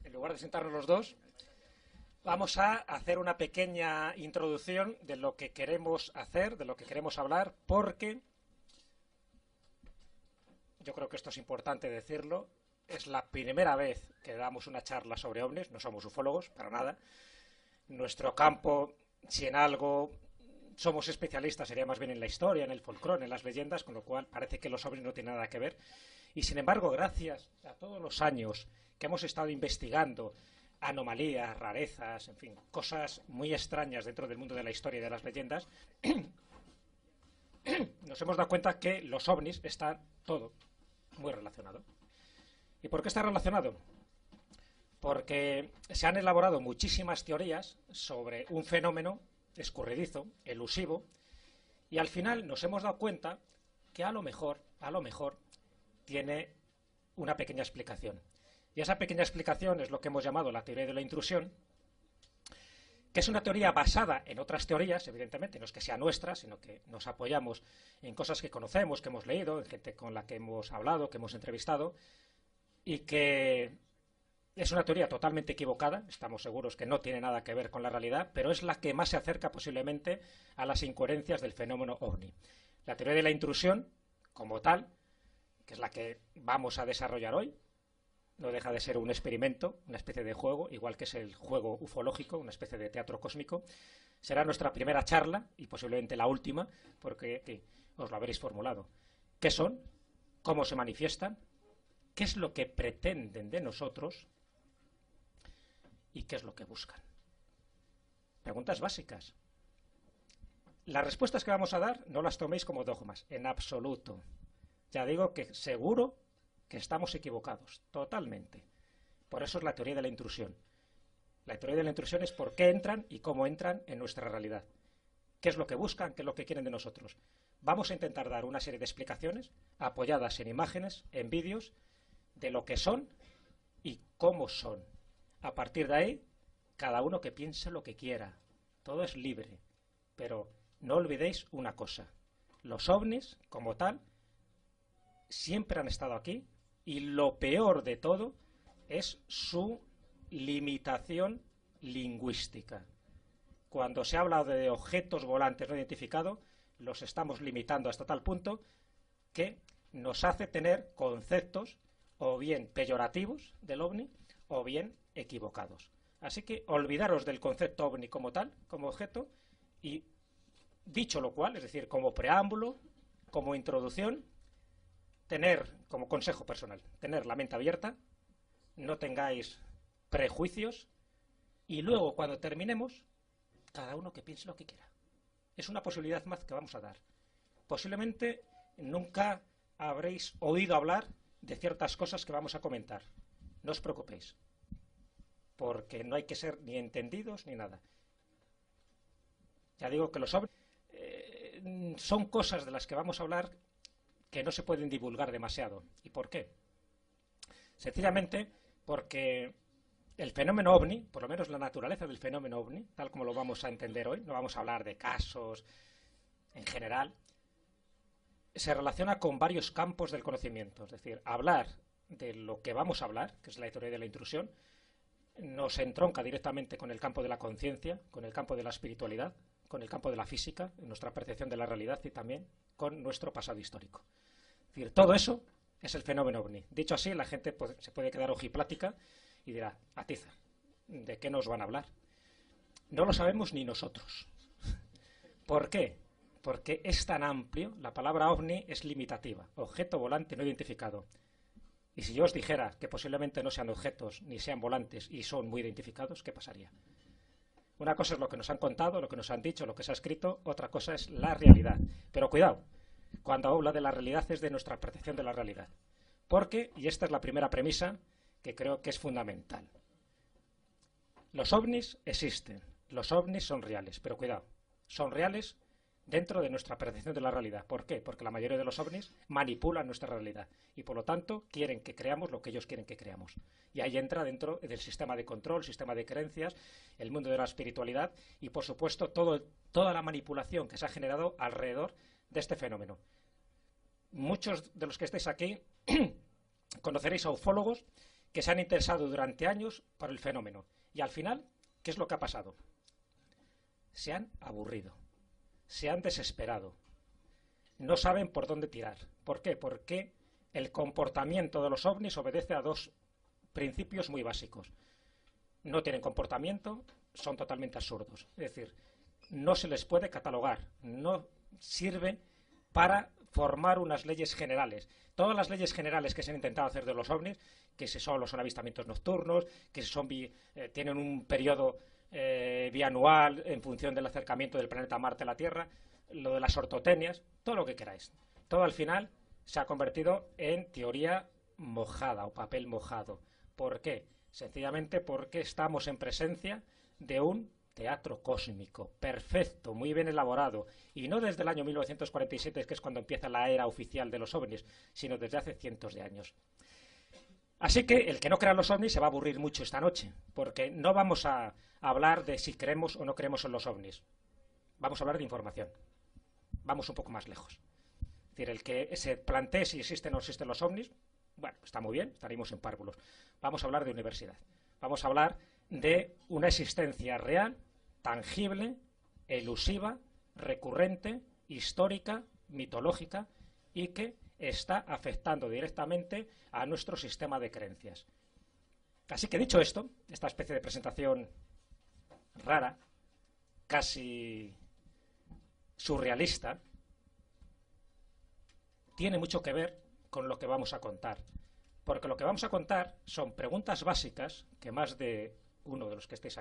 En lugar de sentarnos los dos, vamos a hacer una pequeña introducción de lo que queremos hacer, de lo que queremos hablar, porque yo creo que esto es importante decirlo. Es la primera vez que damos una charla sobre ovnis, no somos ufólogos, para nada. Nuestro campo, si en algo somos especialistas, sería más bien en la historia, en el folclore, en las leyendas, con lo cual parece que los ovnis no tienen nada que ver. Y sin embargo, gracias a todos los años que hemos estado investigando anomalías, rarezas, en fin, cosas muy extrañas dentro del mundo de la historia y de las leyendas, nos hemos dado cuenta que los ovnis están todo muy relacionado. ¿Y por qué está relacionado? Porque se han elaborado muchísimas teorías sobre un fenómeno escurridizo, elusivo, y al final nos hemos dado cuenta que a lo mejor, tiene una pequeña explicación. Y esa pequeña explicación es lo que hemos llamado la teoría de la intrusión, que es una teoría basada en otras teorías, evidentemente, no es que sea nuestra, sino que nos apoyamos en cosas que conocemos, que hemos leído, en gente con la que hemos hablado, que hemos entrevistado, y que es una teoría totalmente equivocada, estamos seguros que no tiene nada que ver con la realidad, pero es la que más se acerca posiblemente a las incoherencias del fenómeno OVNI. La teoría de la intrusión, como tal, que es la que vamos a desarrollar hoy, no deja de ser un experimento, una especie de juego, igual que es el juego ufológico, una especie de teatro cósmico. Será nuestra primera charla, y posiblemente la última, porque os lo habréis formulado. ¿Qué son? ¿Cómo se manifiestan? ¿Qué es lo que pretenden de nosotros? ¿Y qué es lo que buscan? Preguntas básicas. Las respuestas que vamos a dar no las toméis como dogmas, en absoluto. Ya digo que seguro que estamos equivocados, totalmente. Por eso es la teoría de la intrusión. La teoría de la intrusión es por qué entran y cómo entran en nuestra realidad. ¿Qué es lo que buscan? ¿Qué es lo que quieren de nosotros? Vamos a intentar dar una serie de explicaciones apoyadas en imágenes, en vídeos, de lo que son y cómo son. A partir de ahí, cada uno que piense lo que quiera. Todo es libre. Pero no olvidéis una cosa. Los ovnis, como tal, siempre han estado aquí y lo peor de todo es su limitación lingüística. Cuando se habla de objetos volantes no identificados, los estamos limitando hasta tal punto que nos hace tener conceptos o bien peyorativos del ovni o bien equivocados. Así que olvidaros del concepto ovni como tal, como objeto, y dicho lo cual, es decir, como preámbulo, como introducción, tener, como consejo personal, tener la mente abierta, no tengáis prejuicios, y luego cuando terminemos, cada uno que piense lo que quiera. Es una posibilidad más que vamos a dar. Posiblemente nunca habréis oído hablar de ciertas cosas que vamos a comentar. No os preocupéis, porque no hay que ser ni entendidos ni nada. Ya digo que los ovnis son cosas de las que vamos a hablar que no se pueden divulgar demasiado. ¿Y por qué? Sencillamente porque el fenómeno ovni, por lo menos la naturaleza del fenómeno ovni, tal como lo vamos a entender hoy, no vamos a hablar de casos en general, se relaciona con varios campos del conocimiento. Es decir, hablar de lo que vamos a hablar, que es la teoría de la intrusión, nos entronca directamente con el campo de la conciencia, con el campo de la espiritualidad, con el campo de la física, en nuestra percepción de la realidad y también con nuestro pasado histórico. Es decir, todo eso es el fenómeno ovni. Dicho así, la gente se puede quedar ojiplática y dirá, atiza, ¿de qué nos van a hablar? No lo sabemos ni nosotros. ¿Por qué? Porque es tan amplio, la palabra ovni es limitativa, objeto volante no identificado. Y si yo os dijera que posiblemente no sean objetos ni sean volantes y son muy identificados, ¿qué pasaría? Una cosa es lo que nos han contado, lo que nos han dicho, lo que se ha escrito, otra cosa es la realidad. Pero cuidado, cuando habla de la realidad es de nuestra percepción de la realidad. Porque, y esta es la primera premisa que creo que es fundamental, los ovnis existen, los ovnis son reales, pero cuidado, son reales dentro de nuestra percepción de la realidad. ¿Por qué? Porque la mayoría de los ovnis manipulan nuestra realidad y por lo tanto quieren que creamos lo que ellos quieren que creamos. Y ahí entra dentro del sistema de control, sistema de creencias, el mundo de la espiritualidad y por supuesto toda la manipulación que se ha generado alrededor de este fenómeno. Muchos de los que estáis aquí conoceréis a ufólogos que se han interesado durante años por el fenómeno y al final, ¿qué es lo que ha pasado? Se han aburrido. Se han desesperado. No saben por dónde tirar. ¿Por qué? Porque el comportamiento de los ovnis obedece a dos principios muy básicos. No tienen comportamiento, son totalmente absurdos. Es decir, no se les puede catalogar, no sirven para formar unas leyes generales. Todas las leyes generales que se han intentado hacer de los ovnis, que si son avistamientos nocturnos, que si tienen un periodo bianual en función del acercamiento del planeta Marte a la Tierra, lo de las ortotenias, todo lo que queráis. Todo al final se ha convertido en teoría mojada o papel mojado. ¿Por qué? Sencillamente porque estamos en presencia de un teatro cósmico, perfecto, muy bien elaborado, y no desde el año 1947, que es cuando empieza la era oficial de los ovnis, sino desde hace cientos de años. Así que el que no crea en los ovnis se va a aburrir mucho esta noche, porque no vamos a hablar de si creemos o no creemos en los ovnis. Vamos a hablar de información. Vamos un poco más lejos. Es decir, el que se plantee si existen o no existen los ovnis, bueno, está muy bien, estaríamos en párvulos. Vamos a hablar de universidad. Vamos a hablar de una existencia real, tangible, elusiva, recurrente, histórica, mitológica y que está afectando directamente a nuestro sistema de creencias. Así que dicho esto, esta especie de presentación rara, casi surrealista, tiene mucho que ver con lo que vamos a contar. Porque lo que vamos a contar son preguntas básicas que más de uno de los que estáis aquí